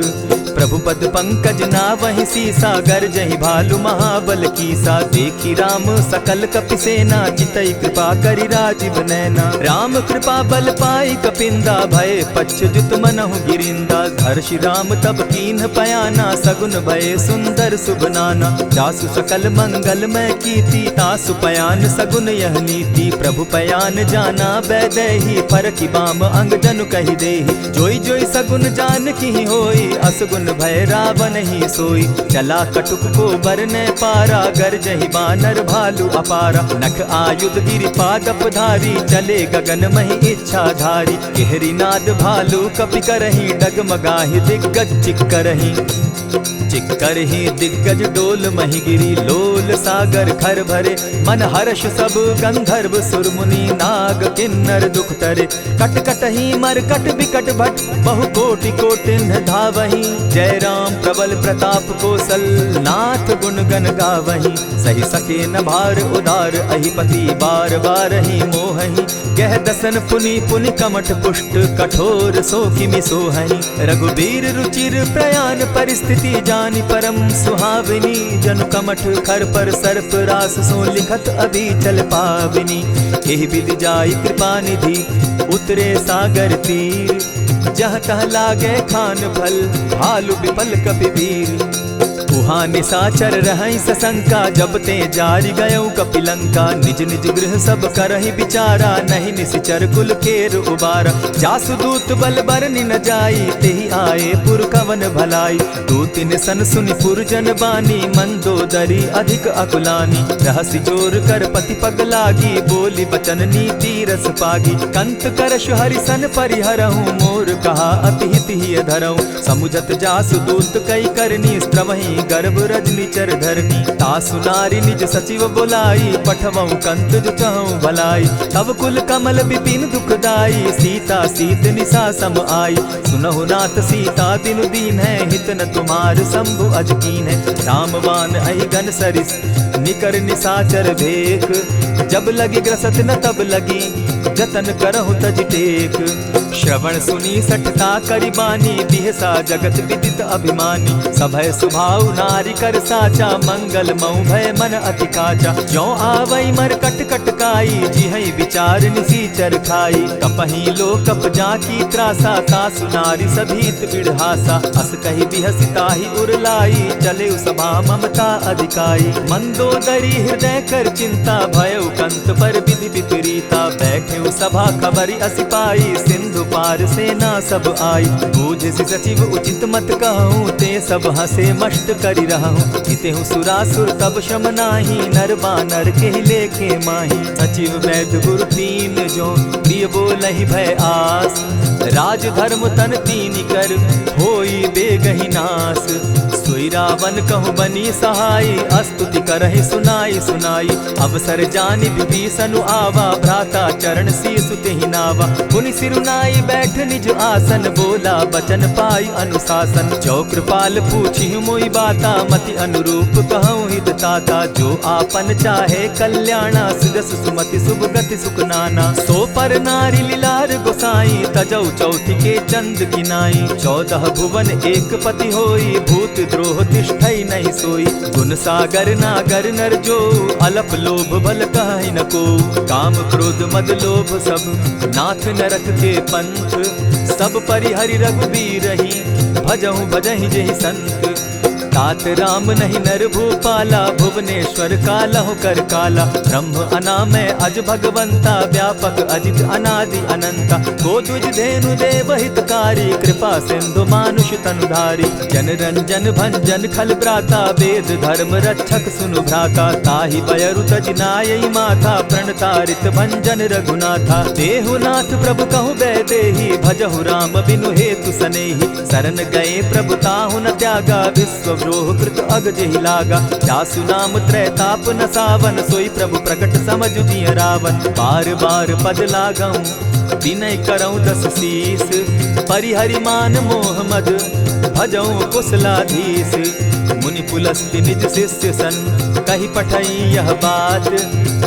प्रभु पद पंकज नावहि सीसा, गर्जहि भालु महाबल कीसा। देखी राम सकल कपि सेना, चितई कृपा करि राजीव नैना। राम कृपा बल पाई कपिंदा, भय पच्युत मनहु गिरिंदा। हर्षि राम तब कीन्ह पयाना, सगुन भय सुंदर शुभ नाना। जासु सकल मंगल मैं कीति, तासु पयान सगुन यह नीति। प्रभु पयान जाना बैदेही, फरकि बाम अंग जनु कहि देहि। जोई जोई सगुन जान की होई, असगुन भय रावण ही सोई। चला कटुक को बरने पारा, गर्जहि बानर भालु अपारा। नख आयुध गिरि पादप धारी, चले गगन महि इच्छा धारी। केहरी नाद भालु कपि करहि, डगमगाहि दिग्गज चिक्करहि। चिक्करहि दिग्गज डोल महि गिरी, लोल सागर खर भरे। मन हर्ष सब गंधर्व सुर मुनि, नाग किन्नर दुख तरे। कट कटहि मरकट बिकट भट, बहु कोटि कोटिन्ह धावहि। जय राम प्रबल प्रताप कौशल, नाथ गुण गण गावहि। सही सके न भार उदार, अहिपति बार बार ही मोहहि। गह दसन पुनि पुनि कमठ पुष्ट, कठोर सो किमि सोहहि। रघुबीर रुचिर प्रयाण परिस्थिति, जानि परम सुहाविनी। जनु कमठ खर पर सर्प रास, सो लिखत अभी चल पाविनी। एहि विधि जाई कृपा निधि, उतरे सागर तीर। जह तह लागे खान फल, भालु विफल कपि वीर। उहाँ निशाचर रहई सशंका, जब ते जारी गयऊ कपिलंका। निज निज गृह सब करहि विचारा, नहीं निशिचर कुल केर उबारा। जासुदूत बल बरनि न जाई, तेहि आए पुर कवन भलाई। दूतिन सन सुनि पुरजन बानी, मंदोदरी अधिक अकुलानी। रहसि जोर कर पति पग लागी, बोली बचन नीति रस पागी। कंत करश हरिसन परिहरहूँ, मोर कहा अति हित ही धरऊँ। समुझत जासुदूत कई करनी, स्त्रवहि गर्भ रजनी चर धरनी। तासु नारी निज सचिव बोलाई, पठवऊँ कंत जो चहऊँ भलाई। तब कुल कमल विपिन दुखदाई, सीता सीत निशा सम आई। सुनहु नाथ सीता दिनु दीन है, हित न तुम्हार शंभु अजकीन है। रामवान अहिगन सरिस निकर निशाचर भेक, जब लगी ग्रसत न तब लगी, जतन करहु तज टेक। श्रवण सुनी सठता करिबानी, बिहसा जगत विदित अभिमानी। सभय सुभाव नारी कर साचा, मंगल मऊ भय मन अति काचा। ज्यों आवई मर कट कटकाई, जिहई विचार निसीचर खाई। कपही लो कप जाकी त्रासा, तासु नारी सभीत बिढ़ासा। अस कही बिहसिताहि उरलाई, चले सभा ममता अधिकाई। मंदोदरी हृदय कर चिंता, भयउ कंत पर विधि विपरीता। बैठे सभा खबरी असी पाई, सिंधु पार सेना सब आई। बूझसि सचिव उचित मत कहूँ, ते सब हंसे मष्ट करि रहूँ। हितेहु सुरासुर तब शम नाही, नर बानर के लेखे माही। सचिव वैद्य गुरु तीन जो, प्रिय बोलहि भय आस। राज धर्म तन तीन कर, होई बेगहि नास। सोई रावण कहु बनी सहाई, अस्तुति करहि सुनाई सुनाई। अवसर जानि विभीषण आवा, भ्राता चरण शीसु तेहि नावा। पुनि सिरुनाई बैठ निज आसन, बोला बचन पाई अनुशासन। जो कृपाल पूछि मोई बाता, मति अनुरूप कहूँ हित ताता। जो आपन चाहे कल्याणा, सिदस सुमति शुभ गति सुख नाना। सो पर नारी लीलार गोसाई, तजौ चौथि के चंद किनाई। 14 भुवन एक पति होई, भूत द्रोह तिष्ठई नहीं सोई। गुण सागर नागर नर जो, अलप लोभ बल कहि न को। काम क्रोध मद लोभ सब, नाथ नरक के पंथ। सब परिहरि रघुबीरहि, भजहु भजहि जेहि संत। तात राम नहीं नर भूपाला, भुवनेश्वर कालहु कर काला। ब्रह्म अनामय अज भगवंता, व्यापक अजित अनादि अनंता। को तुझ धेनु देव हितकारी, कृपा सिंधु मानुष तनुधारी। जन रंजन भंजन खल भ्राता, वेद धर्म रक्षक सुनु भ्राता। ताहि बयरु तज नायई माथा, प्रणतारित भंजन रघुनाथा। देहुनाथ प्रभु कहु बैदेहि, भजहु राम बिनु हेतु सनेहि। शरण गए प्रभु ताहु न त्यागा, विश्व द्रोह कृत अग जेहि लागा। जासु नाम त्रैताप न सावन, सोई प्रभु प्रकट समझ जिय रावण। बार बार पद लागऊं, विनय करऊं 10 शीस। परिहरि मान मोह मद, भजऊं कुशलाधीश। मुनि पुलस्ति निज शिष्य सन, कही पठई यह बात।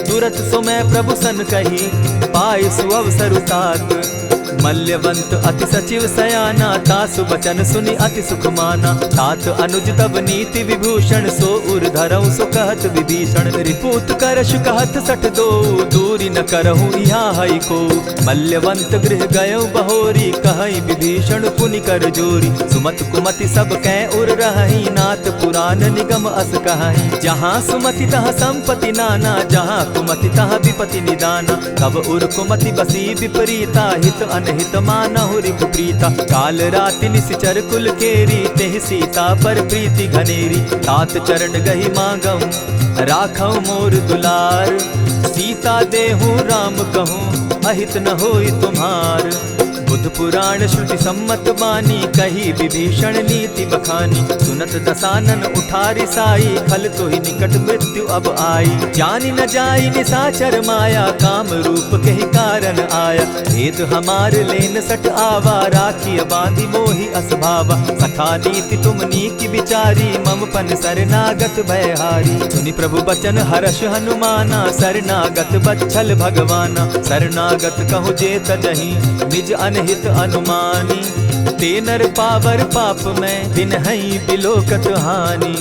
तुरत सो मैं प्रभु सन कही, पाई सुअवसर तात। मल्यवंत अति सचिव सयाना, तासु बचन सुनि अति सुख माना। तात अनुज तब नीति विभूषण, सो उर धरऊं सो कहत विभीषण। रिपुत करश कहत सठ दो, दूरी न करहूँ यहाँ हई को। मल्यवंत गृह गयऊ बहोरी, कहई विभीषण पुनि कर जोरी। सुमत कुमति सब कै उर रहई, नाथ पुराण निगम अस कहई। जहाँ सुमति तहाँ संपत्ति नाना, जहाँ कुमति तहाँ विपति निदाना। तब उर कुमति बसी विपरीता, हित अनहित मानहु रिपु प्रीता। काल राति निशिचर कुल केरी, तेहि सीता पर प्रीति घनेरी। तात चरण गही मांगऊं, राखऊं मोर दुलार। सीता देहूं राम कहूं, अहित न होई तुम्हार। बुध पुराण श्रुति सम्मत बानी, कही विभीषण नीति बखानी। सुनत दसानन उठारी साई, खल तो ही निकट मृत्यु अब आई। जानी न जाई निशाचर माया, काम रूप के ही कारण आया। भेद हमार लेन सट आवा, राखी बांधी मोहि असभावा। सखा नीति तुम नीति विचारी, मम पन शरणागत भयहारी। सुनि प्रभु बचन हर्ष हनुमाना, शरणागत बच्छल भगवाना। शरणागत कहु जे तजहि, निज अनहित अनुमानी। ते नर पावर पाप में, दिन हई बिलोकत हानि।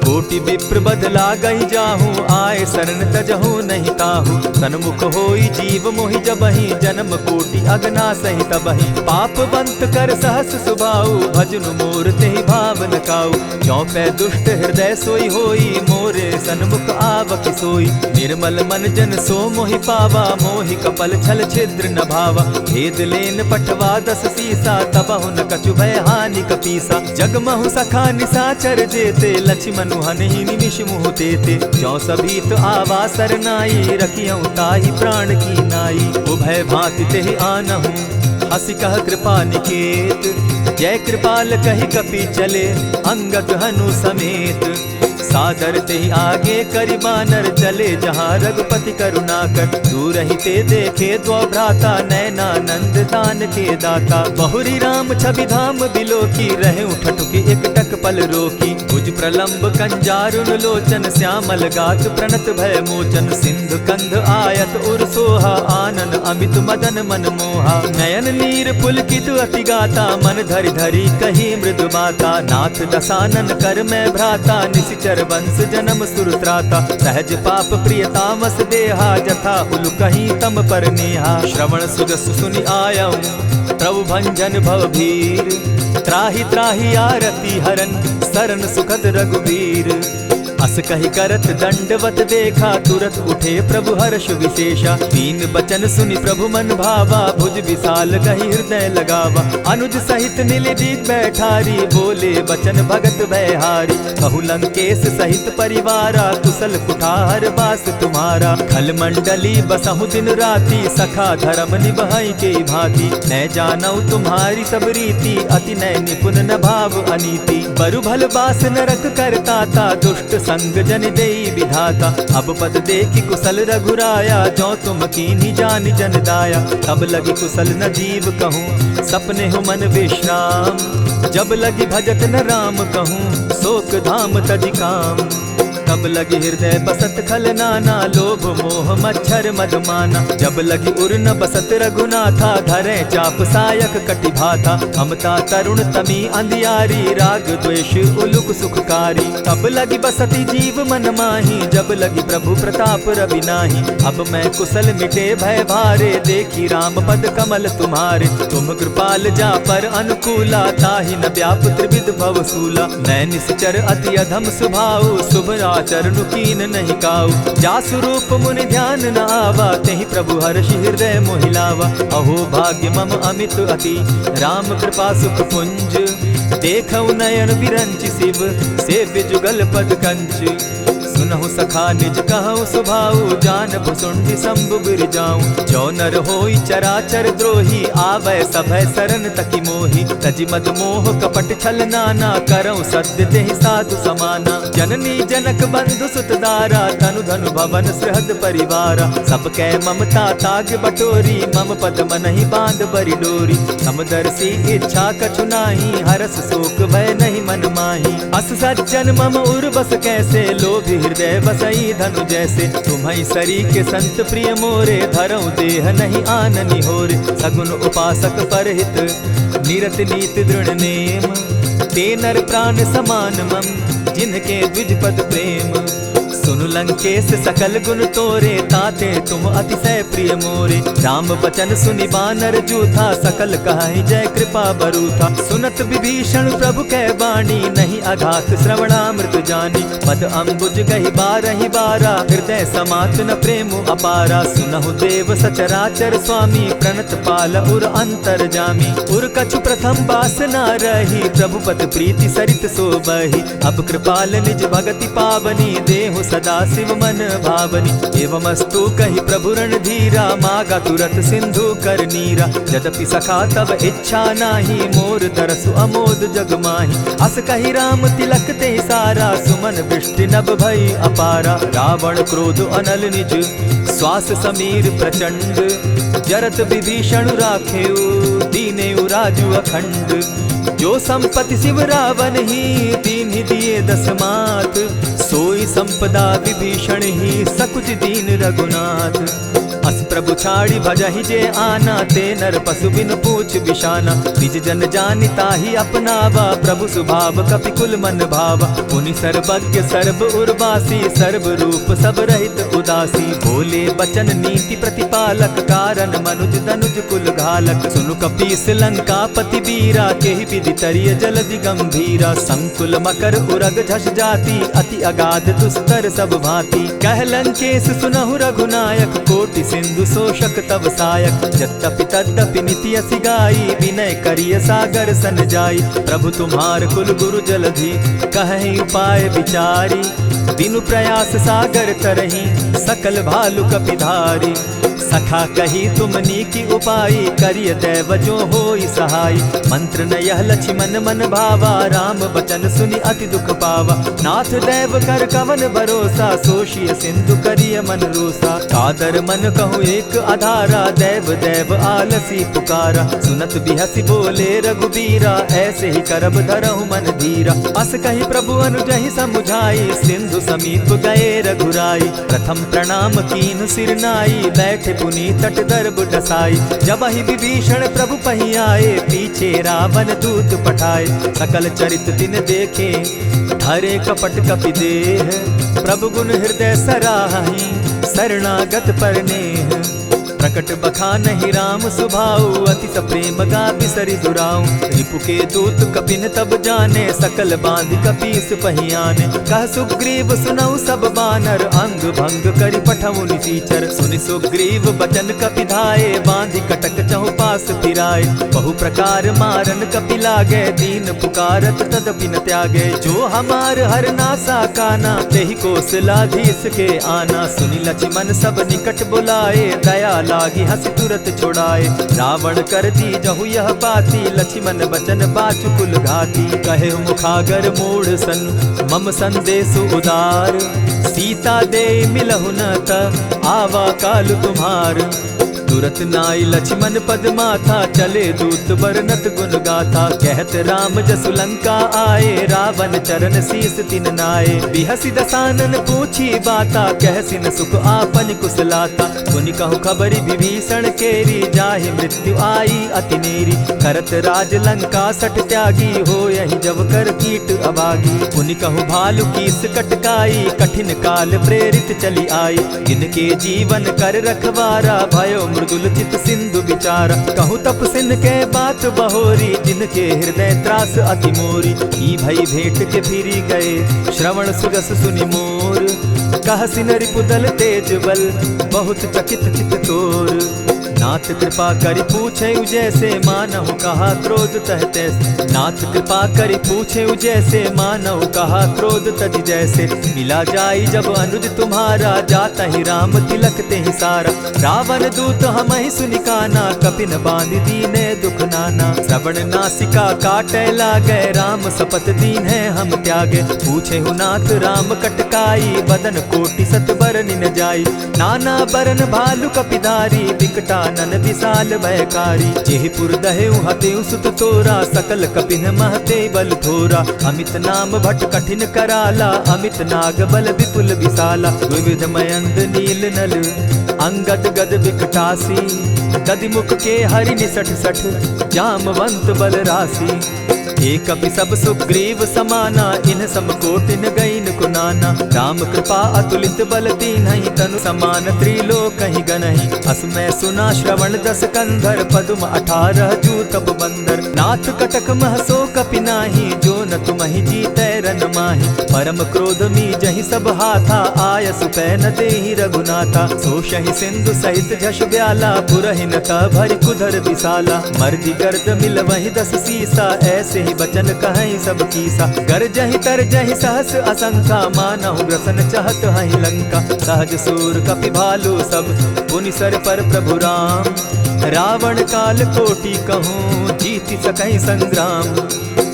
कोटि विप्र बदला गई जाहू, आए शरण तजहू नहीं ताहू। सन्मुख होई जीव मोहि जबहि, जन्म कोटि अगना सही तबहि। पापवंत कर सहस सुभाऊ, भजनु मोर तेहि भाव न काऊ। चौपै दुष्ट हृदय सोई होई, मोरे सन्मुख आवक सोई। निर्मल मन जन सो मोहि पावा, मोहि कपल छल छिद्र न भावा। भेद लेन पठवा दस सीसा, तबहु न कछु भय हानि कपीसा। जगमहु सखा निसाचर जेते, लक्ष्मण हनहि निमिष मुह तेते। जो सभीत आवा सरनाई, रखियऊ ताहि प्राण की नाई। उभय भांति तेहि आनहु, हसि कह कृपा निकेत। जय कृपाल कहि कपि चले, अंगद हनु समेत। सादर तेहि आगे करि बानर, चले जहाँ रघुपति करुणाकर। दूर ही ते देखे द्वौ भ्राता, नयनानंद दान के दाता। बहुरी राम छवि धाम बिलोकी, रहे उठटुकी एक टक पल रोकी। भुज प्रलंब कंजारुन लोचन, श्यामल गात प्रणत भय मोचन। सिंधु कंध आयत उर सोहा, आनन अमित मदन मन मोहा। नयन नीर पुलकित अति गाता, मन धरि धरि कही मृदु बाता। नाथ दसानन कर मैं भ्राता, निशिचर वंश जन्म सुरत्राता। सहज पाप प्रियतामस देहा, जथा उलु कहीं तम पर नेहा। श्रवण सुजस सुनि आयऊ, प्रभु भंजन भव भीर। त्राहि त्राहि आरती हरन, सरन सुखद रघुवीर। अस कहि करत दंडवत देखा, तुरत उठे प्रभु हर्ष विशेषा। तीन बचन सुनि प्रभु मन भावा, भुज विशाल कहि हृदय लगावा। अनुज सहित नीलदीप बैठारी, बोले बचन भगत भयहारी। कहु लंकेश सहित परिवारा, कुशल कुठार बास तुम्हारा। खल मंडली बसहु दिन राति, सखा धर्म निभाई के भांति। न जानऊ तुम्हारी सब रीति, अति नय निपुण न भाव अनीति। बरु भल बास नरक करताता, दुष्ट संग जन देई विधाता। अब पद देखि कुशल रघुराया, जो तुम कीन्ही जानि जन दाया। तब लगी कुशल न जीव कहूँ, सपने हो मन विश्राम। जब लगी भजत न राम कहूँ, शोक धाम तजि काम। तब लगी हृदय बसत खल नाना, लोभ मोह मच्छर मधुमाना। जब लगी उर न बसत रघुनाथा, धरे चाप सायक कटि भाथा। ममता तरुण तमी अंधियारी, राग द्वेष उलुक सुखकारी। तब लगी बसती जीव मन माही, जब लगी प्रभु प्रताप रवि नाही। अब मैं कुशल मिटे भय भारे, देखी राम पद कमल तुम्हारे। तुम कृपाल जा पर अनुकूला, ताहि न व्याप त्रिविध भव सूला। मैं निश्चर अति अधम स्वभाव, शुभ चरणु कीन नहीं काऊ। जासु रूप मुनि ध्यान न आवा, तेहि प्रभु हर्षि हृदय मोहिलावा। अहो भाग्य मम अमित अति, राम कृपा सुख पुंज। देखऊ नयन विरंचि शिव, सेव्य जुगल पद कंच। सुनहु सखा निज कहु सुभाऊ, जान भुसुंडि शंभु गिर जाऊं। जो नर होई चराचर द्रोही, आवे सभय सरन तकी मोही। तजि मद मोह कपट छल नाना, करऊं सत्य तेहि साधु समाना। जननी जनक बंधु सुत दारा, तनु धनु भवन सृहद परिवारा। सब कै ममता ताग बटोरी, मम पद मनहि बांध बरि डोरी। समदर्शी इच्छा कछु नाही, हरस शोक भय नहीं मन माही। अस सज्जन मम उर बस कैसे, लोभी हृदय बसई धनु जैसे। तुम्हि सरी के संत प्रिय मोरे, धरऊं देह नहीं आननि होरे। सगुन उपासक परहित, निरत नीति दृढ़ नेम। ते नर प्राण समान मम, जिनके द्विज पद प्रेम। सुनु लंकेश सकल गुण तोरे, ताते तुम अतिशय प्रिय मोरे। राम बचन सुनि बानर जूथा, सकल कहाहि जय कृपा बरूथा। सुनत विभीषण प्रभु कै बाणी, नहीं अघात श्रवणामृत जानी। पद अम्बुज गहि बारहि बारा, हृदय समात न प्रेम अपारा। सुनहु देव सचराचर स्वामी, प्रणत पाल उर अंतर जामी। उर कछु प्रथम बास न रही, प्रभु पद प्रीति सरित सोबहि। अब कृपाल निज भगति पावनी, देहु सदा शिव मन भावनी। एवमस्तु कहि प्रभु रणधीरा, मागा तुरत सिंधु कर नीरा। यद्यपि सखा तब इच्छा नाही, मोर दरसु अमोद जग माही। अस कहि राम तिलक ते सारा, सुमन वृष्टि नभ भई अपारा। रावण क्रोध अनल निज, श्वास समीर प्रचंड। जरत विभीषण राखेउ, दीनेउ राजु अखंड। जो संपत्ति शिव रावण ही, दीन्हि दिए दस मात। सोई संपदा विभीषण ही, सकुच दीन रघुनाथ। अस प्रभु छाड़ी भजहि जे आना, ते नर पशु बिन पूज पूछ बिशाना। निज जन जानिता ही अपनावा, प्रभु स्वभाव कपि कुल मन भावा। मुनि सर्वज्ञ सर्व उर्वासी, सर्व रूप सब रहित उदासी। बोले बचन नीति प्रतिपालक, कारण मनुज दनुज कुल घालक। सुनु कपीस लंकापति वीरा, केहि विधि तरिय जलधि गंभीरा। संकुल मकर उरग झष जाति, अति अगाध दुस्तर सब भांति। कह लंकेश सुनहु रघुनायक, कोटि सिंधु शोषक तव सायक। यद्यपि तद्यपि निति असि गाई, विनय करिय सागर सन जाई। प्रभु तुम्हार कुल गुरु जलधि, कहि उपाय विचारी। बिनु प्रयास सागर तरही, सकल भालु कपिधारी। सखा कही तुमनी की उपाई, करिय दैव जो होई सहाय। मंत्र न यह लक्ष्मण मन भावा, राम बचन सुनि अति दुख पावा। नाथ दैव कर कवन भरोसा, सोषिय सिंधु करिय मन रोसा। कादर मन कहूँ एक आधारा, दैव दैव आलसी पुकारा। सुनत बिहसी बोले रघुबीरा, ऐसे ही करब धरहु मन धीरा। अस कही प्रभु अनुजहि समुझाई, सिंधु समीप गए रघुराई। प्रथम प्रणाम कीन सिर नाई, बैठे पुनि तट दर्ब डसाई। जब ही विभीषण प्रभु पही आए, पीछे रावण दूत पठाए। सकल चरित दिन देखे, धरे कपट कपि देह। प्रभु गुण हृदय सराहि, शरणागत परनेह। प्रकट बखानहि राम सुभाऊ, अति सप्रेम गा बिसरि दुराऊ। रिपु के दूत कपिन तब जाने, सकल बांधि कपीस पहियाने। कह सुग्रीव सुनऊ सब बानर, अंग भंग करि पठऊ निसीचर। सुनि सुग्रीव बचन कपि धाये, बांधि कटक चहु पास फिराए। बहु प्रकार मारन कपि लागे, दीन पुकारत तदपि न त्यागे। जो हमार हर नासा काना, तेहि कौशलाधीश के आना। सुनि लक्ष्मण सब निकट बुलाए, दया लागी हंसी तुरत छुड़ाए। रावण कर दी जहु यह पाती, लक्ष्मण बचन बाचु कुल घाती। कहे मुखागर मूढ़ सन, मम संदेश उदार। सीता दे मिलहु न त, आवा काल तुम्हार। तुरत नाई लक्ष्मण पद माथा, चले दूत बरनत गुण गाथा। कहत राम जसु लंका आए, रावण चरण शीस तिन नाए। बिहसी दसानन पूछी बाता, कहसिन सुख आपन कुशलाता। सुनि कहु खबरि विभीषण केरी, जाहि मृत्यु आई अति नेरी। करत राज लंका सठ त्यागी, हो यही जब कर कीट अभागी। पुनि कहु भालु कीस कटकाई, कठिन काल प्रेरित चली आई। जिनके जीवन कर रखवारा, भयो मृदुल चित सिंधु विचारा। कहूँ तपसिन के बात बहोरी, जिनके हृदय त्रास अति मोरी। ई भई भेंट के फिरी गए, श्रवण सुरस सुनि मोर। कहसिन रिपुदल तेज बल, बहुत चकित चित तोर। नाथ कृपा करि पूछे जैसे, मानहु कहा क्रोध तह तैसे। नाथ कृपा करि पूछे जैसे, मानहु कहा क्रोध तज जैसे। मिला जाई जब अनुज तुम्हारा, जाता ही राम तिलक ते ही सारा। रावण दूत हम ही सुनि काना, कपिन बांधि दीने दुख नाना। श्रवण नासिका काटे लागे, राम शपथ दीन है हम त्यागे। पूछे हु नाथ राम कटकाई, बदन कोटि सत बरनि न जाई। नाना बरन भालु कपिधारी, विकटा नन विशाल भयकारी। जेहिपुर दहेउ हतेउ सुत तोरा, सकल कपिन महते बल थोरा। अमित नाम भट कठिन कराला, अमित नाग बल विपुल विशाला। विविध मयंद नील नल, अंगद गद विकटासी। गदि मुख के हरि निसठ सठ, जामवंत बल राशि। एक कपि सब सुग्रीव समाना, इन सम कोटिन गईन कुनाना। राम कृपा अतुलित बल दीन्हि, तनु समान त्रिलोक ही गनहि। अस मैं सुना श्रवण दस कंधर, पदुम 18 जूतब बंदर। नाथ कटक महसो कपि नाही, जो न तुमहि जीतै रन माहि। परम क्रोध मी जहि सब हाथा, आय सुपै न देहि रघुनाथा। सोषहि सिंधु सहित झष ब्याला, पुरहि न त भरि कुधर विशाला। मर्दि गर्द मिल वहि 10 सीसा, ऐसे ही बचन कहीं सब कीसा। गरजहि तरजहि सहस असंख्या, मानहु ग्रसन चहत हहि लंका। सहज सूर कपि भालु सब, पुनि सर पर प्रभु राम। रावण काल कोटि कहूँ, जीति सकहि संग्राम।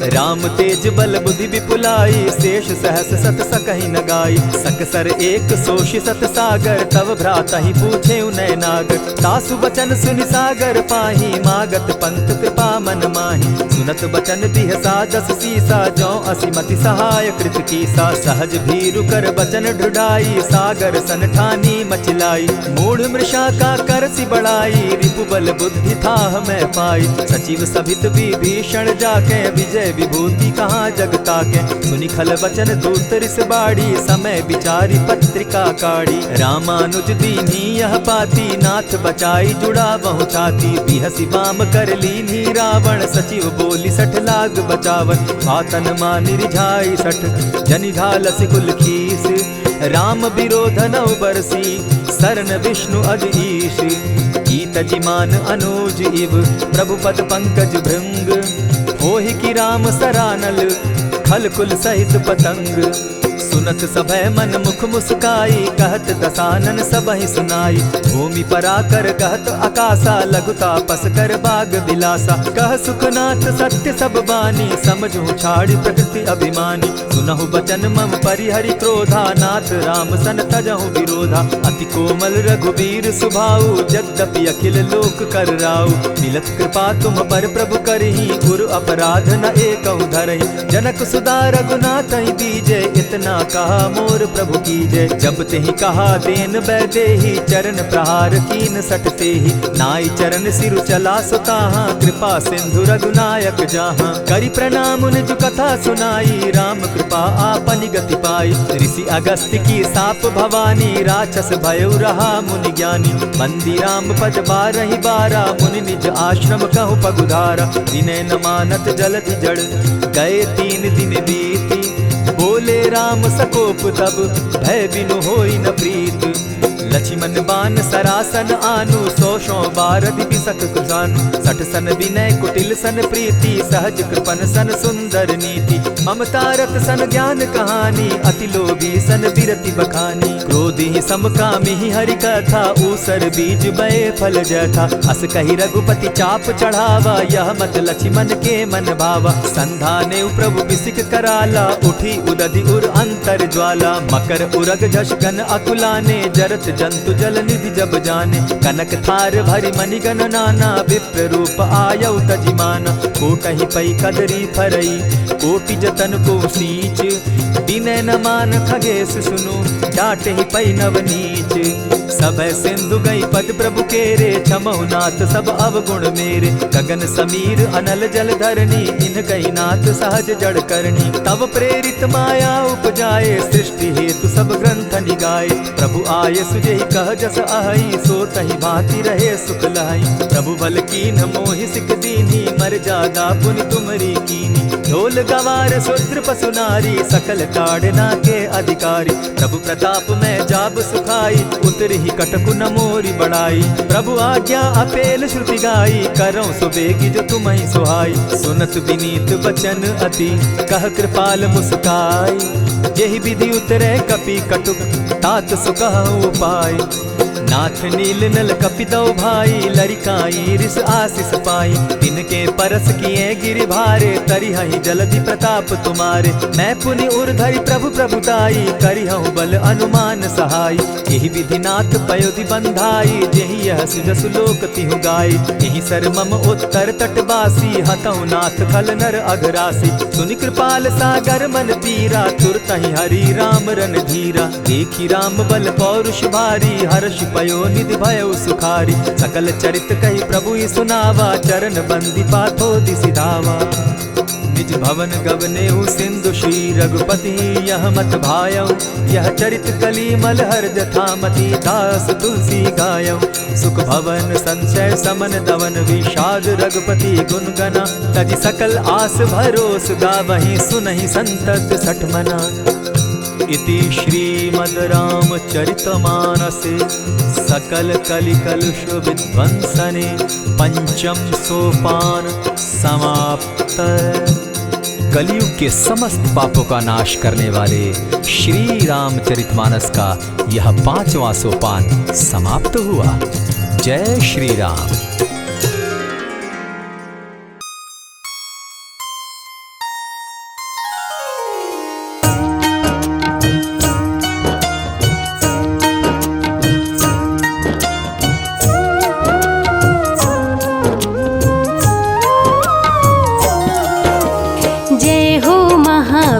राम तेज बल बुद्धि विपुलाई, शेष सहस सत सकहि न गाई। सकसर एक सोषि सत सागर, तव भ्राता ही पूछे उनय नागर। तासु बचन सुनि सागर पाही, मागत पंत कृपा मन माही। सुनत बचन दिह सादस सीसा, जौ असिमति सहाय कृत कीसा। सहज भीरु कर बचन ढुढ़ाई, सागर सन ठानी मचिलाई। मूढ़ मृषा का करसि बढ़ाई, रिपु बल बुद्धि थाह मैं पाई। सचिव सभित विभीषण जाके, विजय विभूति कहाँ जग ताके। सुनि खल बचन दूत रिस बाड़ी, समय विचारी पत्रिका काढ़ी। रामानुज दीन्ही यह पाती, नाथ बचाई जुड़ा बहु छाती। बिहसि बाम कर लीन्ही रावण, सचिव बोली सठ लाग बचावन। आतन मानि रिझाई सठ, जनि घालसि कुल खीस। राम विरोध नौ बरसी, सरन विष्णु अज ईश। कीत जिमान अनुज इव, प्रभु पद पंकज भृंग। होहि की राम सरानल, खल कुल सहित पतंग। सुनत सभय मन मुख मुस्काई, कहत दसानन सबहि सुनाई। भूमि पराकर कहत आकाशा, लघु तापस कर बाग बिलासा। कह सुखनाथ सत्य सब बानी, समझू छाड़ी प्रकृति अभिमानी। सुनहु बचन मम परिहरि क्रोधा, नाथ राम सन तजहु विरोधा। अति कोमल रघुबीर सुभाऊ, जगदपि अखिल लोक कर राऊ। मिलत कृपा तुम पर प्रभु करही, गुरु अपराध न एकहु धरहि। जनक सुदा रघुनाथ ही दीजे, इतना कहा मोर प्रभु कीजे। जब तेहि कहा देन बैदेही, चरण प्रहार कीन सटते ही। नाई चरण सिरु चला सुताहा, कृपा सिंधु रघुनायक जाहा। करि प्रणाम निज कथा सुनाई, राम कृपा आपनि गति पाई। ऋषि अगस्त्य की साप भवानी, राक्षस भयउ रहा मुनि ज्ञानी। बंदी राम पद बारहि बारा, मुनि निज आश्रम कहु पगुधारा। विनय न मानत जलधि जड़, गए 3 दिन बीती। बोले राम सकोप तब, भय बिनु होई न प्रीत। लक्ष्मण बान सरासन आनु, 100 बारधि बिसक कुजानु। 60 सन विनय कुटिल सन प्रीति, सहज कृपन सन सुंदर नीति। ममता रत सन ज्ञान कहानी, अति लोभी सन बिरति बखानी। क्रोधि समकामी हरि कथा, ऊसर बीज बये फल जथा। अस कहि रघुपति चाप चढ़ावा, यह मत लक्ष्मण के मन भावा। संधाने प्रभु बिसिक कराला, उठी उदधि उर अंतर ज्वाला। मकर उरग झष घन अकुलाने, जरत जंतु जल निधि जब जाने। कनक थार भरि मणिगण नाना, विप्र रूप आयौ तजिमाना। कोटहि पै कदरी फरई, कोटि जतन को सींच। विनय न मान खगेश सुनु, डांटहि पै नव नीच। सभय सिंधु गई पद प्रभु केरे, क्षमहु नाथ सब अवगुण मेरे। गगन समीर अनल जल धरनी, इन कही नाथ सहज जड़ करनी। तब प्रेरित माया उपजाए, सृष्टि हेतु सब ग्रंथ निगाए। प्रभु आय सुजेहि कह जस अहई, सो तहि भांति रहे सुख लहई। प्रभु बल कीन मोहि सिख दीनी, मर जादा पुनि तुमरी कीनी। ढोल गवार शूद्र पशु नारी, सकल ताड़ना के अधिकारी। प्रभु प्रताप में जाब सुखाई, उतरि कटकु न मोरी बड़ाई। प्रभु आज्ञा अपेल श्रुति गाई, करौ सुबेगी जो तुम्हि सुहाई। सुनत विनीत बचन अति, कह कृपाल मुस्काई। जेहि विधि उतरे कपि कटुक, तात सुकहु उपाय। नाथ नील नल कपि दो भाई, लरिकाई रिस आशीष पाई। तिनके परस किए गिरि भारे, तरिहहि जलधि प्रताप तुम्हारे। मैं पुनि उर्धरि प्रभु प्रभुताई, करिहु बल अनुमान सहाय। एहि विधि नाथ पयोधि बंधाई, जेहि यह सुजसु लोक तिहु गाई। एहि सर मम उत्तर तटवासी, हतहु नाथ खल नर अघरासी। सुनि कृपाल सागर मन पीरा, तुरतहि हरि राम रन धीरा। देखी राम बल पौरुष भारी, हर्ष पयो निधि भयो सुखारी। सकल चरित कही प्रभु ही सुनावा, चरण बंदी पाथो दिसि धावा। निज भवन गवनेहु सिंधु श्री रघुपति, यह मत भायौ। यह चरित कली मलहर जथामति, दास तुलसी गायौ। सुख भवन संशय समन दवन, विषाद रघुपति गुण गना। तजि सकल आस भरोस, गावहि सुनहि संतत सठ मना। इति श्रीमद् रामचरितमानसे, सकल कलि कलुष विध्वंसने। पंचम सोपान समाप्त। कलयुग के समस्त पापों का नाश करने वाले श्री रामचरितमानस का यह 5वां सोपान समाप्त हुआ। जय श्री राम।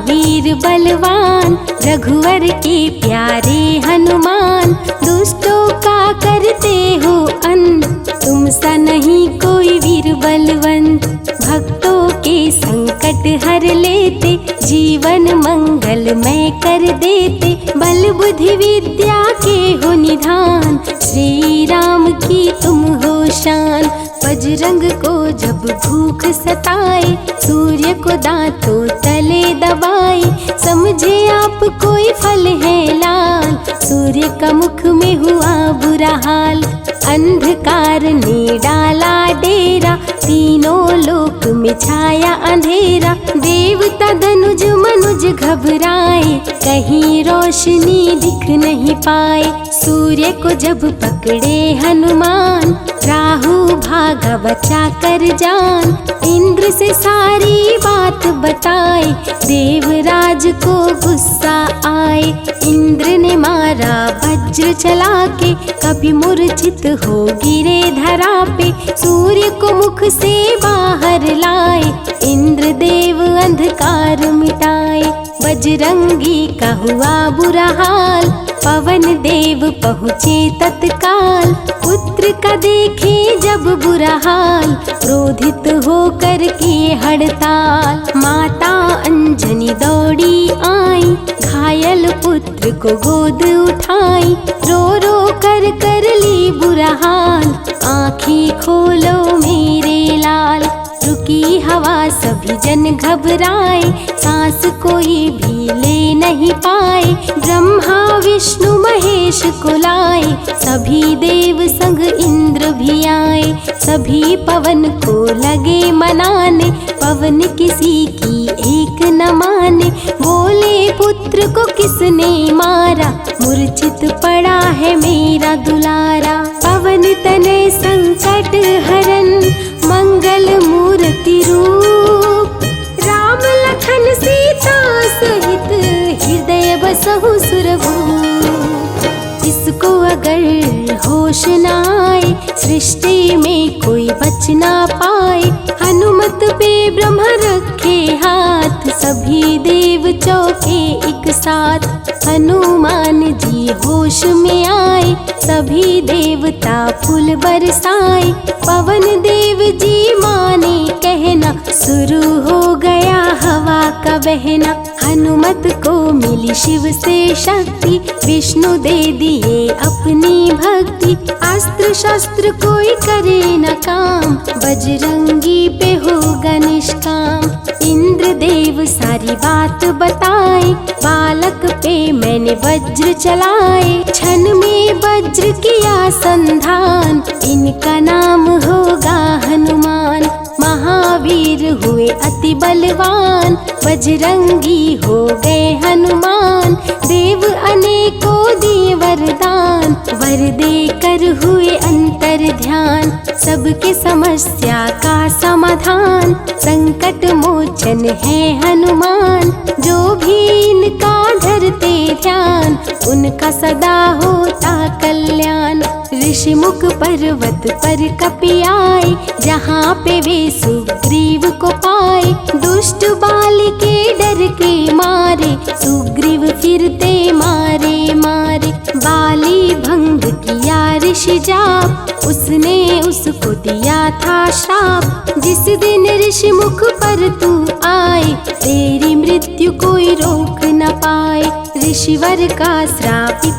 महावीर बलवान, रघुवर के प्यारे हनुमान, दुष्टों का करते हो अंत, तुम सा नहीं कोई वीर बलवंत। भक्तों के संकट हर लेते, जीवन मंगलमय कर देते, बल बुद्धि विद्या के हो निधान, श्री राम की तुम हो शान। बजरंग को जब भूख सताए, सूर्य को दांतों तले दबाए, समझे आप कोई फल है लाल, सूर्य का मुख में हुआ बुरा हाल। अंधकार ने डाला डेरा, तीनों लोक में छाया अंधेरा, देवता धनुज मनुज घबराए, कहीं रोशनी दिख नहीं पाए। सूर्य को जब पकड़े हनुमान, राहु भागा बचा कर जान, इंद्र से सारी बात बताए, देवराज को गुस्सा आए। इंद्र ने मारा वज्र चला के, कभी मूर्छित हो गिरे धरा पे, सूर्य को मुख से बाहर लाए, इंद्र देव अंधकार मिटाए। बजरंगी का हुआ बुरा हाल, पवन देव पहुँचे तत्काल, पुत्र का देखे जब बुरा हाल, क्रोधित होकर किए हड़ताल। माता अंजनी दौड़ी आई, घायल पुत्र को गोद उठाई, रो रो कर ली बुरा हाल, आँखें खोलो मेरे लाल। रुकी हवा सभी जन घबराए, सांस कोई भी ले नहीं पाए, ब्रह्मा विष्णु महेश को लाए, सभी देव संग इंद्र भी आए। सभी पवन को लगे मनाने, पवन किसी की एक न माने, बोले पुत्र को किसने मारा, मूर्छित पड़ा है मेरा दुलारा। पवन तनय संकट हरन, मंगल मूर्ति रूप, राम लखन सीता सहित हृदय बसहु सुरभूप। इसको अगर होश न आए, सृष्टि में कोई बच ना पाए, हनुमत पे ब्रह्म रखे हाथ, सभी देव चौके एक साथ। हनुमान जी होश में आए, सभी देवता फूल बरसाए, पवन देव जी माने कहना, शुरू हो गया हवा का बहना। हनुमत को मिली शिव से शक्ति, विष्णु दे दिए अपनी भक्ति, अस्त्र शस्त्र कोई करे न काम, बजरंगी पे होगा निष्काम। इंद्र देव सारी बात बताए, बालक पे मैंने वज्र चलाए, क्षण में वज्र किया संधान, इनका नाम होगा हनुमान। महावीर हुए अति बलवान, बजरंगी हो गए हनुमान, देव अनेकों दिए वरदान, वर देकर हुए अंतर ध्यान, सबके समस्या का समाधान, संकट मोचन है हनुमान, जो भी इनका धरते ध्यान, उनका सदा होता कल्याण। ऋषिमुख पर्वत पर कपि आए, जहाँ पे वे सुग्रीव को पाए, दुष्ट बाल के डर के मारे, सुग्रीव फिरते मारे मारे। बाली भंग किया ऋषि जाप, उसने उसको दिया था श्राप, जिस दिन ऋषि मुख पर तू आए, तेरी मृत्यु कोई रोक न पाए। ऋषिवर का श्रापित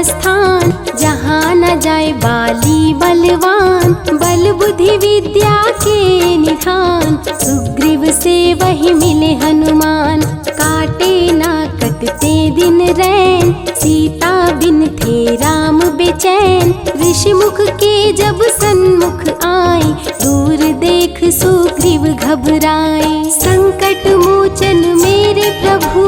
स्थान, जहाँ न जाए बाली बलवान, बल बुद्धि विद्या के निधान, सुग्रीव से वही मिले हनुमान। काटे ना कटते दिन रैन, सीता बिन थे राम बेचैन, ऋषि मुख के जब सन्मुख आए, दूर देख सुग्रीव घबराए। संकट मोचन मेरे प्रभु,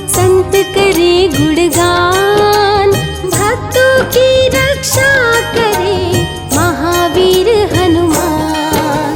संत करे गुणगान, भक्तों की रक्षा करे महावीर हनुमान।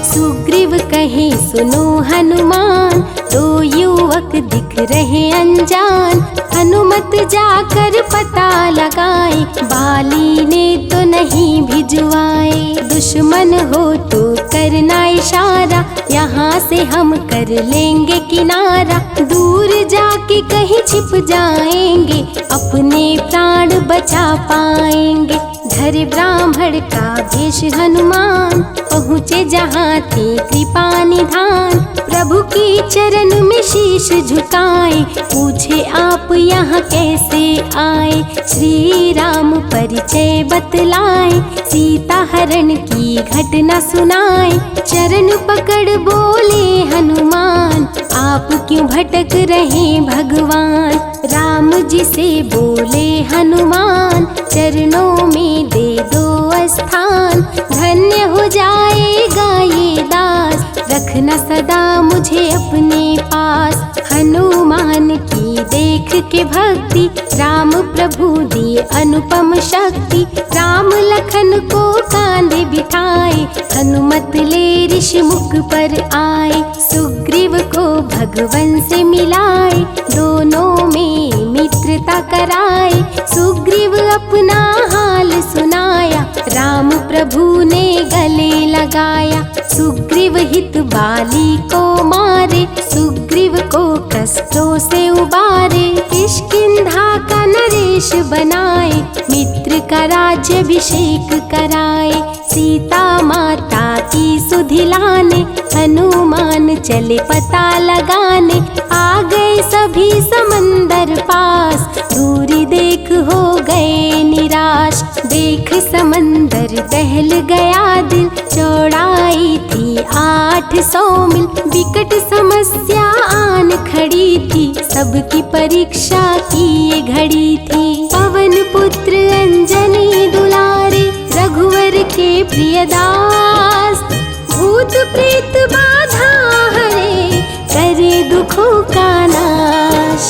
सुग्रीव कहे सुनो हनुमान, दो युवक दिख रहे अनजान, हनुमत जाकर पता लगाए, बाली ने तो नहीं भिजवाए। दुश्मन हो तो करना इशारा, यहाँ यहाँ से हम कर लेंगे किनारा, दूर जाके कहीं छिप जाएंगे, अपने प्राण बचा पाएंगे। धरे ब्राह्मण का भेष हनुमान, पहुँचे जहाँ थे कृपा निधान। प्रभु की चरण में शीश झुकाए, पूछे आप यहाँ कैसे आए। श्री राम परिचय बतलाए, सीता हरण की घटना सुनाए। चरण पकड़ बोले हनुमान, आप क्यों भटक रहे भगवान। राम जी से बोले हनुमान, चरणों में दे दो स्थान। धन्य हो जाएगा ये दास, रखना सदा मुझे अपने पास। हनुमान की देख के भक्ति, राम प्रभु दिए अनुपम शक्ति। राम लखन को कांधे बिठाए, हनुमत ले ऋषि मुख पर आए। सुग्रीव को भगवन से मिलाए, दोनों में मित्रता कराए। सुग्रीव अपना हाल सुनाया, राम प्रभु ने गले लगाया। सुग्रीव हित बाली को मारे, सुग्रीव को कष्टों से उबारे। किष्किंधा का नरेश बनाए, मित्र का राज्याभिषेक कराए। सीता माता की सुधि लाने, हनुमान चले पता लगाने। आ गए सभी समंदर पास, दूरी देख हो गए निराश। देख समंदर दहल गया दिल, चौड़ाई थी 800 मील। विकट समस्या आन खड़ी थी, सबकी परीक्षा की ये घड़ी थी। पवन पुत्र अंजनी दुलारे, रघुवर के प्रियदास। भूत प्रेत बाधा हरे, करे दुखों का नाश।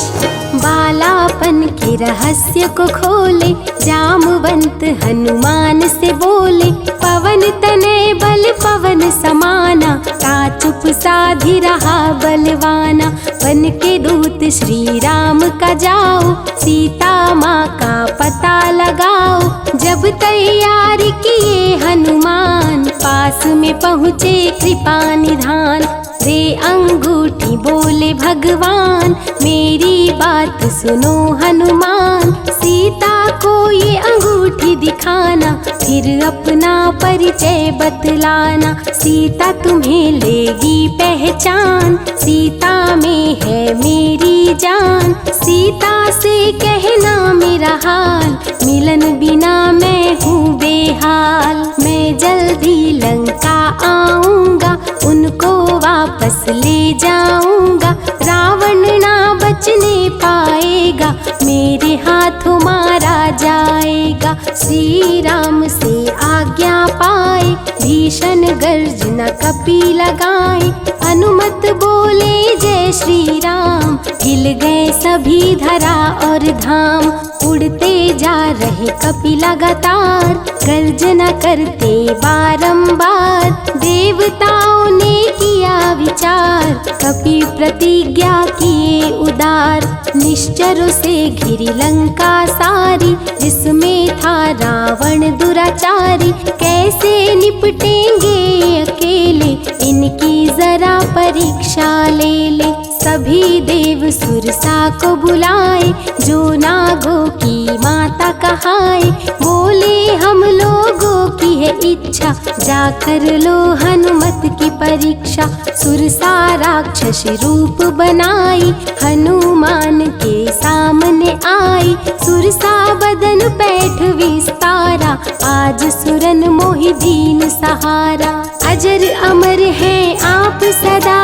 बालापन के रहस्य को खोले, जामवंत हनुमान से बोले। पवन तनय बल पवन समाना, ता चुप साधी रहा बलवाना। बन के दूत श्री राम का जाओ, सीता माँ का पता लगाओ। जब तैयारी किए हनुमान, पास में पहुँचे कृपा निधान। दे अंगूठी बोले भगवान, मेरी बात सुनो हनुमान। सीता को ये अंगूठी दिखाना, फिर अपना परिचय बतलाना। सीता तुम्हें लेगी पहचान, सीता में है मेरी जान। सीता से कहना मेरा हाल, मिलन बिना मैं हूँ बेहाल। मैं जल्दी लंका आऊँगा, उनको वापस ले जाऊंगा। रावण ना बचने पाएगा, मेरे हाथों मारा जाएगा। श्री राम से आज्ञा पाए, भीषण गर्जना कपी लगाए। अनुमत बोले जय श्री राम, हिल गए सभी धरा और धाम। उड़ते जा रहे कपि लगातार, गर्जना करते बारंबार। देवताओं ने किया विचार, कपि प्रतिज्ञा किए उदार। निश्चरों से घिरी लंका सारी, जिसमें था रावण दुराचारी। कैसे निपटेंगे अकेले, इनकी जरा परीक्षा ले ले। सभी देव सुरसा को बुलाए, जो नागों की माता कहाए। बोले हम लोगों की है इच्छा, जाकर लो हनुमत की परीक्षा। सुरसा राक्षस रूप बनाई, हनुमान के सामने आई। सुरसा बदन पैठ विस्तारा, आज सुरन मोहि दीन सहारा। अजर अमर हैं आप सदा,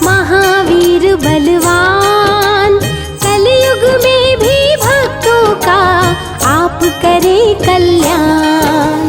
महावीर बलवान। कलयुग में भी भक्तों का आप करें कल्याण।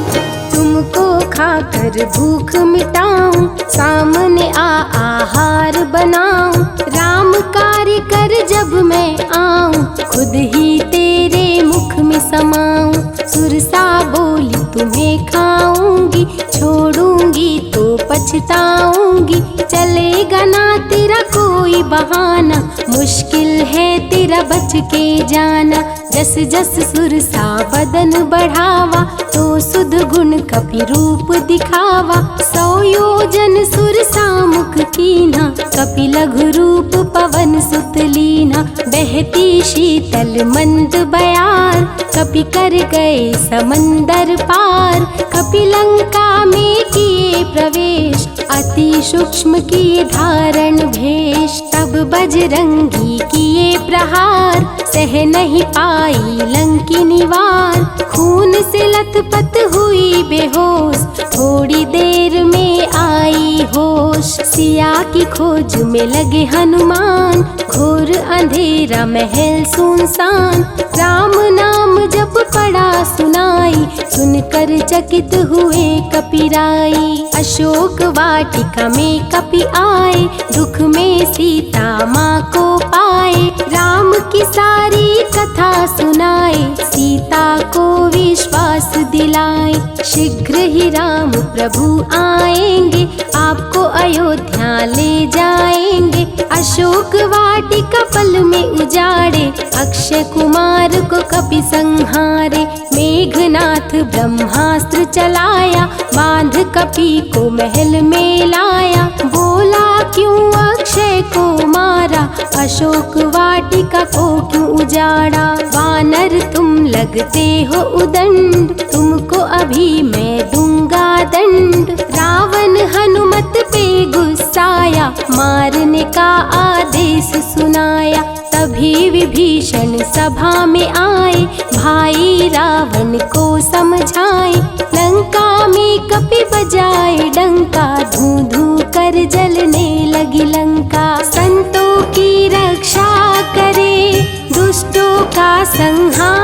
तुमको खाकर भूख मिटाऊं, सामने आहार बनाऊं। राम कार्य कर जब मैं आऊं, खुद ही तेरे मुख में समाऊं। सुरसा बोली तुम्हें खाऊंगी, छोड़ूंगी तो पछताऊंगी। चलेगा ना तेरा कोई बहाना, मुश्किल है तेरा बच के जाना। जस जस सुरसा बदन बढ़ावा, तो सुध गुण कपि रूप दिखावा। 100 योजन सुरसा मुख कीन्हा, कपि लघु रूप पवन सुत लीन्हा। बहती शीतल मंद बयार, कपि कर गए समंदर पार। कपि लंका में किए प्रवेश, अति सूक्ष्म किए धारण भेष। तब बजरंगी किए प्रहार, सह नहीं पाई लंकिनी वार। खून से लथपथ हुई बेहोश, थोड़ी देर में आई होश। सिया की खोज में लगे हनुमान, घोर अंधेरा महल सुनसान। राम नाम जप पड़ा सुनाई, सुनकर चकित हुए कपिराई। अशोक वाटिका में कपि आए, दुख में सीता माँ को पाए। राम की सारी कथा सुनाए, सीता को विश्वास दिलाए। शीघ्र ही राम प्रभु आएंगे, आपको अयोध्या ले जाएंगे। अशोक वाटिका पल में उजाड़े, अक्षय कुमार को कपि संहारे। मेघनाथ ब्रह्मास्त्र चलाया, बांध कपि को महल में लाया। बोला क्यों अक्षय को मारा, अशोक वाटिका को क्यों उजाड़ा। वानर तुम लगते हो उदंड, तुमको अभी मैं दूंगा दंड। रावण हनुमत पे गुस्साया, मारने का आदेश सुनाया। तभी विभीषण सभा में आए, भाई रावण को समझाए। लंका में कपि बजाए डंका, धूं धूं कर जलने लगी लंका। संतों की रक्षा करे, दुष्टों का संहार